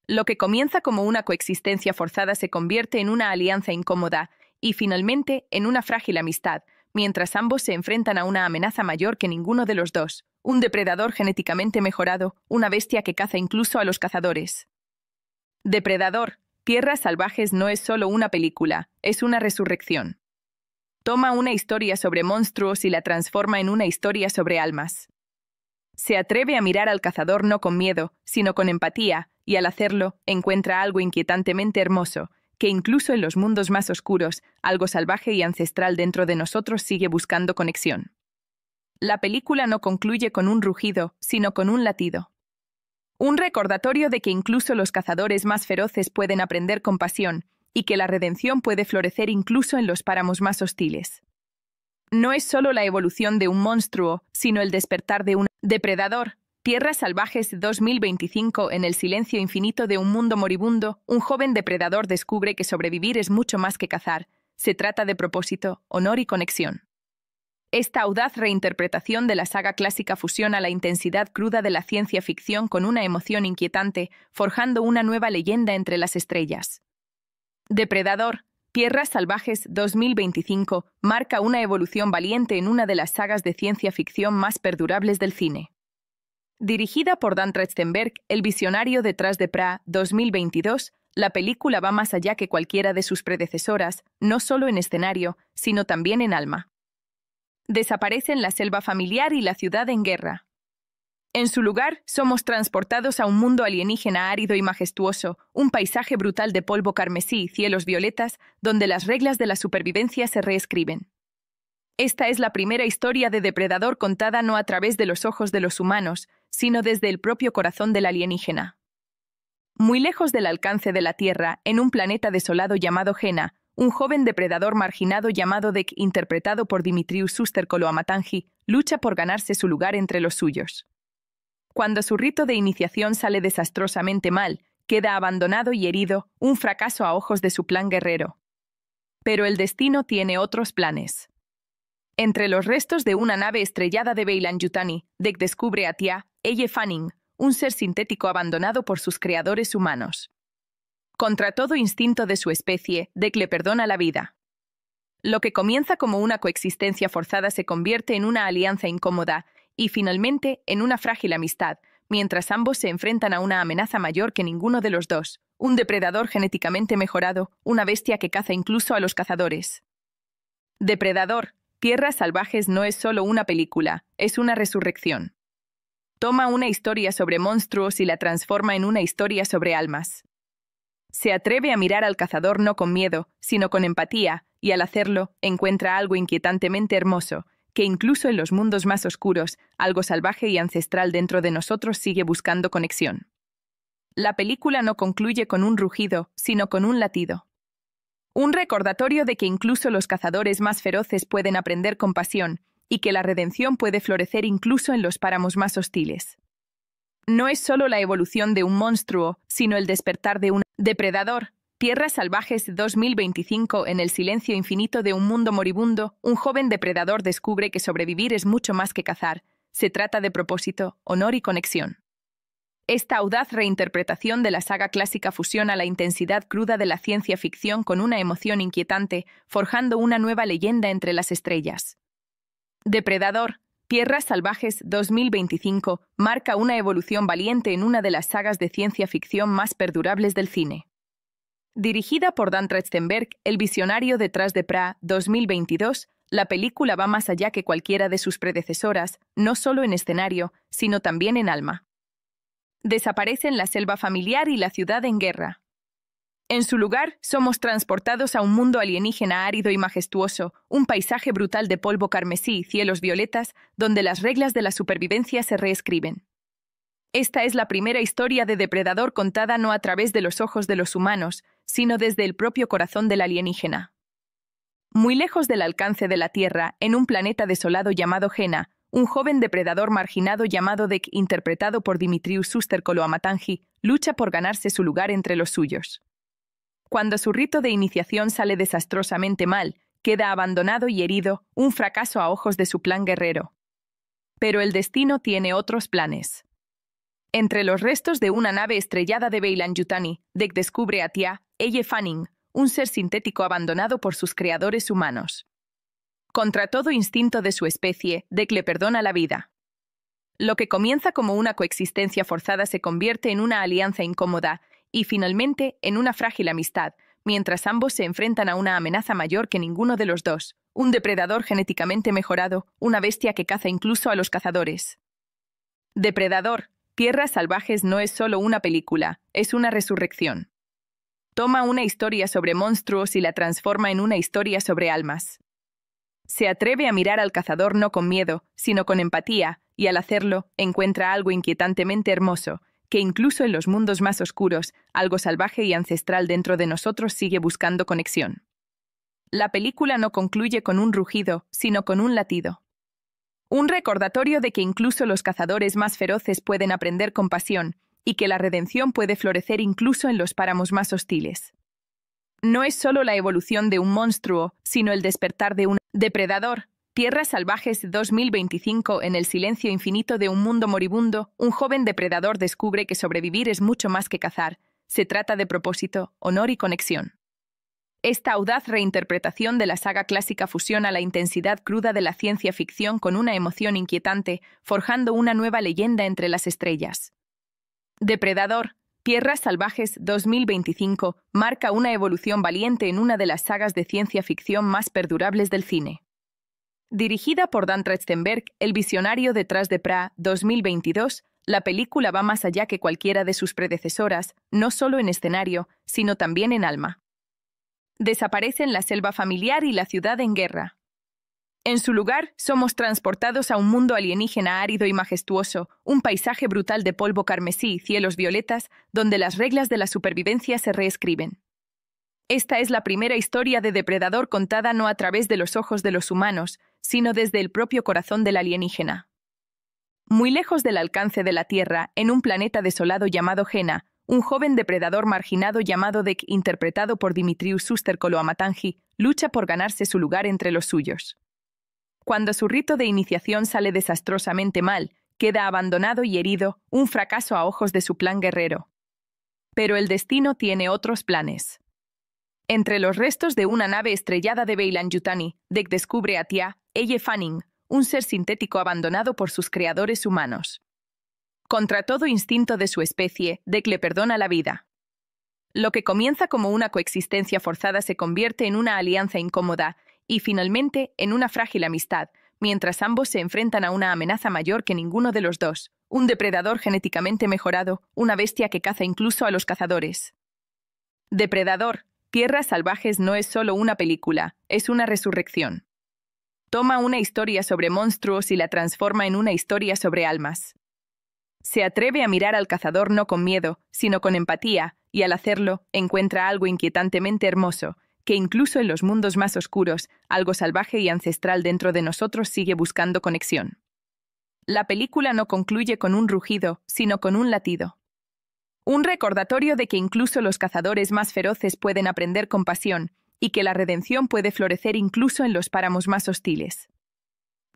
Lo que comienza como una coexistencia forzada se convierte en una alianza incómoda y, finalmente, en una frágil amistad, mientras ambos se enfrentan a una amenaza mayor que ninguno de los dos, un depredador genéticamente mejorado, una bestia que caza incluso a los cazadores. Depredador, Tierras Salvajes no es solo una película, es una resurrección. Toma una historia sobre monstruos y la transforma en una historia sobre almas. Se atreve a mirar al cazador no con miedo, sino con empatía, y al hacerlo, encuentra algo inquietantemente hermoso, que incluso en los mundos más oscuros, algo salvaje y ancestral dentro de nosotros sigue buscando conexión. La película no concluye con un rugido, sino con un latido. Un recordatorio de que incluso los cazadores más feroces pueden aprender compasión, y que la redención puede florecer incluso en los páramos más hostiles. No es solo la evolución de un monstruo, sino el despertar de un depredador. Tierras Salvajes 2025. En el silencio infinito de un mundo moribundo, un joven depredador descubre que sobrevivir es mucho más que cazar. Se trata de propósito, honor y conexión. Esta audaz reinterpretación de la saga clásica fusiona la intensidad cruda de la ciencia ficción con una emoción inquietante, forjando una nueva leyenda entre las estrellas. Depredador, Tierras Salvajes 2025 marca una evolución valiente en una de las sagas de ciencia ficción más perdurables del cine. Dirigida por Dan Trachtenberg, el visionario detrás de Pra 2022, la película va más allá que cualquiera de sus predecesoras, no solo en escenario, sino también en alma. Desaparecen la selva familiar y la ciudad en guerra. En su lugar, somos transportados a un mundo alienígena árido y majestuoso, un paisaje brutal de polvo carmesí y cielos violetas, donde las reglas de la supervivencia se reescriben. Esta es la primera historia de depredador contada no a través de los ojos de los humanos, sino desde el propio corazón del alienígena. Muy lejos del alcance de la Tierra, en un planeta desolado llamado Gena, un joven depredador marginado llamado Dek, interpretado por Dimitrius Schuster-Koloamatangi, lucha por ganarse su lugar entre los suyos. Cuando su rito de iniciación sale desastrosamente mal, queda abandonado y herido, un fracaso a ojos de su plan guerrero. Pero el destino tiene otros planes. Entre los restos de una nave estrellada de Beilan-Yutani, Dek descubre a Tia, Elle Fanning, un ser sintético abandonado por sus creadores humanos. Contra todo instinto de su especie, Dek le perdona la vida. Lo que comienza como una coexistencia forzada se convierte en una alianza incómoda y, finalmente, en una frágil amistad, mientras ambos se enfrentan a una amenaza mayor que ninguno de los dos, un depredador genéticamente mejorado, una bestia que caza incluso a los cazadores. Depredador, Tierras Salvajes no es solo una película, es una resurrección. Toma una historia sobre monstruos y la transforma en una historia sobre almas. Se atreve a mirar al cazador no con miedo, sino con empatía, y al hacerlo, encuentra algo inquietantemente hermoso, que incluso en los mundos más oscuros, algo salvaje y ancestral dentro de nosotros sigue buscando conexión. La película no concluye con un rugido, sino con un latido. Un recordatorio de que incluso los cazadores más feroces pueden aprender compasión, y que la redención puede florecer incluso en los páramos más hostiles. No es solo la evolución de un monstruo, sino el despertar de un depredador. Tierras Salvajes 2025. En el silencio infinito de un mundo moribundo, un joven depredador descubre que sobrevivir es mucho más que cazar. Se trata de propósito, honor y conexión. Esta audaz reinterpretación de la saga clásica fusiona la intensidad cruda de la ciencia ficción con una emoción inquietante, forjando una nueva leyenda entre las estrellas. Depredador, Tierras Salvajes 2025 marca una evolución valiente en una de las sagas de ciencia ficción más perdurables del cine. Dirigida por Dan Trachtenberg, el visionario detrás de Pra 2022, la película va más allá que cualquiera de sus predecesoras, no solo en escenario, sino también en alma. Desaparecen la selva familiar y la ciudad en guerra. En su lugar, somos transportados a un mundo alienígena árido y majestuoso, un paisaje brutal de polvo carmesí y cielos violetas, donde las reglas de la supervivencia se reescriben. Esta es la primera historia de depredador contada no a través de los ojos de los humanos, sino desde el propio corazón del alienígena. Muy lejos del alcance de la Tierra, en un planeta desolado llamado Gena, un joven depredador marginado llamado Dek, interpretado por Dimitrius Suster-Koloamatangi, lucha por ganarse su lugar entre los suyos. Cuando su rito de iniciación sale desastrosamente mal, queda abandonado y herido, un fracaso a ojos de su plan guerrero. Pero el destino tiene otros planes. Entre los restos de una nave estrellada de Beilan-Yutani, Dek descubre a Tia, Elle Fanning, un ser sintético abandonado por sus creadores humanos. Contra todo instinto de su especie, Dek le perdona la vida. Lo que comienza como una coexistencia forzada se convierte en una alianza incómoda y, finalmente, en una frágil amistad, mientras ambos se enfrentan a una amenaza mayor que ninguno de los dos, un depredador genéticamente mejorado, una bestia que caza incluso a los cazadores. Depredador, Tierras Salvajes no es solo una película, es una resurrección. Toma una historia sobre monstruos y la transforma en una historia sobre almas. Se atreve a mirar al cazador no con miedo, sino con empatía, y al hacerlo, encuentra algo inquietantemente hermoso, que incluso en los mundos más oscuros, algo salvaje y ancestral dentro de nosotros sigue buscando conexión. La película no concluye con un rugido, sino con un latido. Un recordatorio de que incluso los cazadores más feroces pueden aprender compasión, y que la redención puede florecer incluso en los páramos más hostiles. No es solo la evolución de un monstruo, sino el despertar de un depredador. Tierras Salvajes 2025. En el silencio infinito de un mundo moribundo, un joven depredador descubre que sobrevivir es mucho más que cazar. Se trata de propósito, honor y conexión. Esta audaz reinterpretación de la saga clásica fusiona la intensidad cruda de la ciencia ficción con una emoción inquietante, forjando una nueva leyenda entre las estrellas. Depredador, Tierras Salvajes 2025 marca una evolución valiente en una de las sagas de ciencia ficción más perdurables del cine. Dirigida por Dan Trachtenberg, el visionario detrás de Pra 2022, la película va más allá que cualquiera de sus predecesoras, no solo en escenario, sino también en alma. Desaparecen la selva familiar y la ciudad en guerra. En su lugar, somos transportados a un mundo alienígena árido y majestuoso, un paisaje brutal de polvo carmesí y cielos violetas, donde las reglas de la supervivencia se reescriben. Esta es la primera historia de depredador contada no a través de los ojos de los humanos, sino desde el propio corazón del alienígena. Muy lejos del alcance de la Tierra, en un planeta desolado llamado Gena, un joven depredador marginado llamado Dek, interpretado por Dimitrius Suster-Koloamatangi, lucha por ganarse su lugar entre los suyos. Cuando su rito de iniciación sale desastrosamente mal, queda abandonado y herido, un fracaso a ojos de su plan guerrero. Pero el destino tiene otros planes. Entre los restos de una nave estrellada de Beilan-Yutani, Dek descubre a Tia, Elle Fanning, un ser sintético abandonado por sus creadores humanos. Contra todo instinto de su especie, Dek le perdona la vida. Lo que comienza como una coexistencia forzada se convierte en una alianza incómoda y, finalmente, en una frágil amistad, mientras ambos se enfrentan a una amenaza mayor que ninguno de los dos, un depredador genéticamente mejorado, una bestia que caza incluso a los cazadores. Depredador, Tierras Salvajes no es solo una película, es una resurrección. Toma una historia sobre monstruos y la transforma en una historia sobre almas. Se atreve a mirar al cazador no con miedo, sino con empatía, y al hacerlo, encuentra algo inquietantemente hermoso, que incluso en los mundos más oscuros, algo salvaje y ancestral dentro de nosotros sigue buscando conexión. La película no concluye con un rugido, sino con un latido. Un recordatorio de que incluso los cazadores más feroces pueden aprender compasión, y que la redención puede florecer incluso en los páramos más hostiles.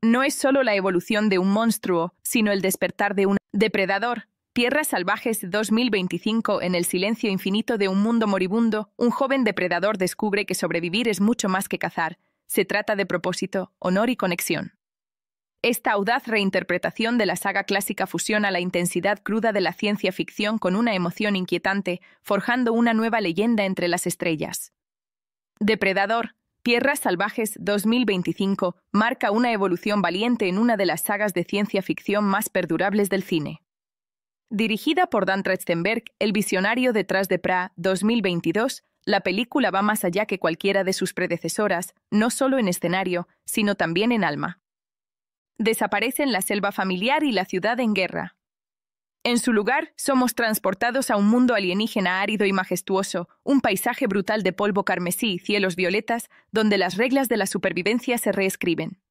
No es solo la evolución de un monstruo, sino el despertar de un depredador. Tierras Salvajes 2025. En el silencio infinito de un mundo moribundo, un joven depredador descubre que sobrevivir es mucho más que cazar. Se trata de propósito, honor y conexión. Esta audaz reinterpretación de la saga clásica fusiona la intensidad cruda de la ciencia ficción con una emoción inquietante, forjando una nueva leyenda entre las estrellas. Depredador, Tierras Salvajes 2025 marca una evolución valiente en una de las sagas de ciencia ficción más perdurables del cine. Dirigida por Dan Trachtenberg, el visionario detrás de Pra 2022, la película va más allá que cualquiera de sus predecesoras, no solo en escenario, sino también en alma. Desaparecen la selva familiar y la ciudad en guerra. En su lugar, somos transportados a un mundo alienígena árido y majestuoso, un paisaje brutal de polvo carmesí y cielos violetas, donde las reglas de la supervivencia se reescriben.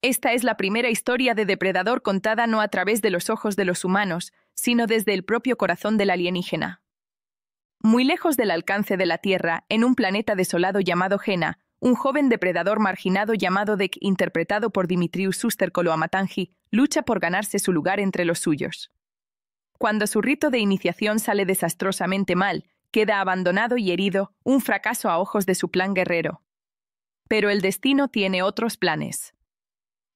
Esta es la primera historia de depredador contada no a través de los ojos de los humanos, sino desde el propio corazón del alienígena. Muy lejos del alcance de la Tierra, en un planeta desolado llamado Gena, un joven depredador marginado llamado Dek, interpretado por Dimitrius Suster-Koloamatangi, lucha por ganarse su lugar entre los suyos. Cuando su rito de iniciación sale desastrosamente mal, queda abandonado y herido, un fracaso a ojos de su plan guerrero. Pero el destino tiene otros planes.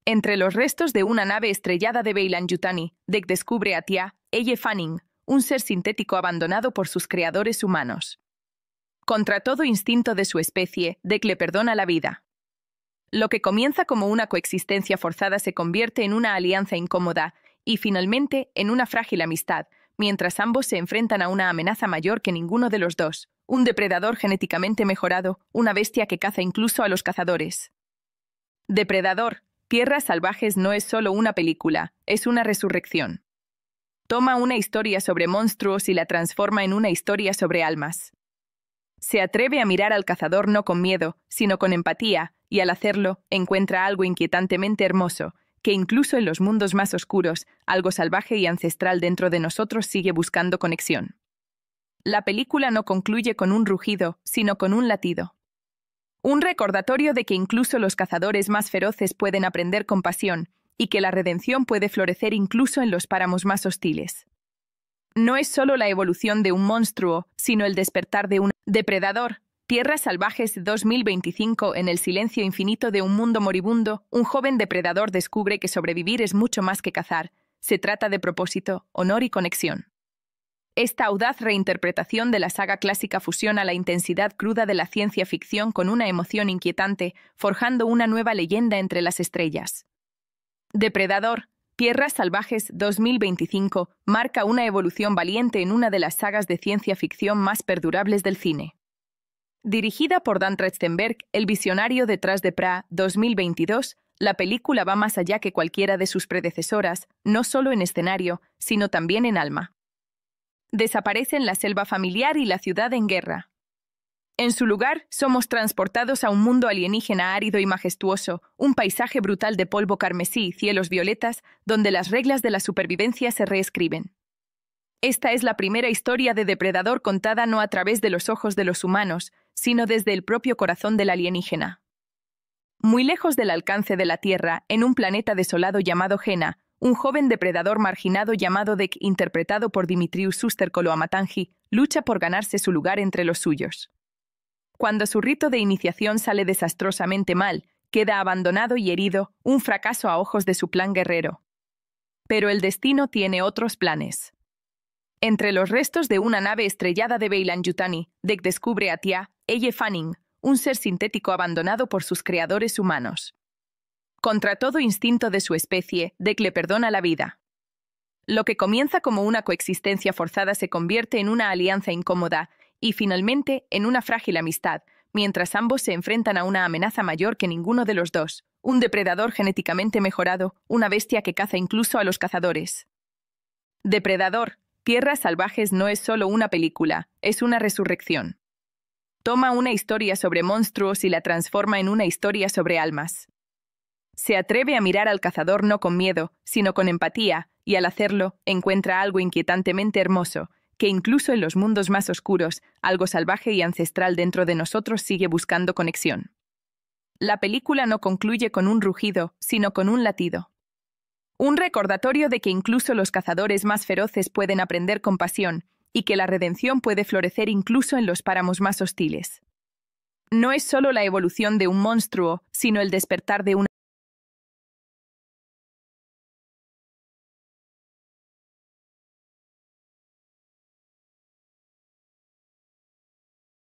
Entre los restos de una nave estrellada de Beilan-Yutani, Dek descubre a Tia, Elle Fanning, un ser sintético abandonado por sus creadores humanos. Contra todo instinto de su especie, Dek le perdona la vida. Lo que comienza como una coexistencia forzada se convierte en una alianza incómoda y, finalmente, en una frágil amistad, mientras ambos se enfrentan a una amenaza mayor que ninguno de los dos, un depredador genéticamente mejorado, una bestia que caza incluso a los cazadores. Depredador, Tierras Salvajes no es solo una película, es una resurrección. Toma una historia sobre monstruos y la transforma en una historia sobre almas. Se atreve a mirar al cazador no con miedo, sino con empatía, y al hacerlo, encuentra algo inquietantemente hermoso, que incluso en los mundos más oscuros, algo salvaje y ancestral dentro de nosotros sigue buscando conexión. La película no concluye con un rugido, sino con un latido. Un recordatorio de que incluso los cazadores más feroces pueden aprender compasión, y que la redención puede florecer incluso en los páramos más hostiles. No es solo la evolución de un monstruo, sino el despertar de un depredador. Tierras Salvajes 2025. En el silencio infinito de un mundo moribundo, un joven depredador descubre que sobrevivir es mucho más que cazar. Se trata de propósito, honor y conexión. Esta audaz reinterpretación de la saga clásica fusiona la intensidad cruda de la ciencia ficción con una emoción inquietante, forjando una nueva leyenda entre las estrellas. Depredador, Tierras Salvajes 2025 marca una evolución valiente en una de las sagas de ciencia ficción más perdurables del cine. Dirigida por Dan Trachtenberg, el visionario detrás de Pra 2022, la película va más allá que cualquiera de sus predecesoras, no solo en escenario, sino también en alma. Desaparecen la selva familiar y la ciudad en guerra. En su lugar, somos transportados a un mundo alienígena árido y majestuoso, un paisaje brutal de polvo carmesí y cielos violetas, donde las reglas de la supervivencia se reescriben. Esta es la primera historia de depredador contada no a través de los ojos de los humanos, sino desde el propio corazón del alienígena. Muy lejos del alcance de la Tierra, en un planeta desolado llamado Gena, un joven depredador marginado llamado Dek, interpretado por Dimitrius Suster-Koloamatangi, lucha por ganarse su lugar entre los suyos. Cuando su rito de iniciación sale desastrosamente mal, queda abandonado y herido, un fracaso a ojos de su plan guerrero. Pero el destino tiene otros planes. Entre los restos de una nave estrellada de Beilan-Yutani, Deke descubre a Tia, Elle Fanning, un ser sintético abandonado por sus creadores humanos. Contra todo instinto de su especie, Deke le perdona la vida. Lo que comienza como una coexistencia forzada se convierte en una alianza incómoda y, finalmente, en una frágil amistad, mientras ambos se enfrentan a una amenaza mayor que ninguno de los dos, un depredador genéticamente mejorado, una bestia que caza incluso a los cazadores. Depredador, Tierras Salvajes no es solo una película, es una resurrección. Toma una historia sobre monstruos y la transforma en una historia sobre almas. Se atreve a mirar al cazador no con miedo, sino con empatía, y al hacerlo, encuentra algo inquietantemente hermoso, que incluso en los mundos más oscuros, algo salvaje y ancestral dentro de nosotros sigue buscando conexión. La película no concluye con un rugido, sino con un latido. Un recordatorio de que incluso los cazadores más feroces pueden aprender compasión, y que la redención puede florecer incluso en los páramos más hostiles. No es solo la evolución de un monstruo, sino el despertar de una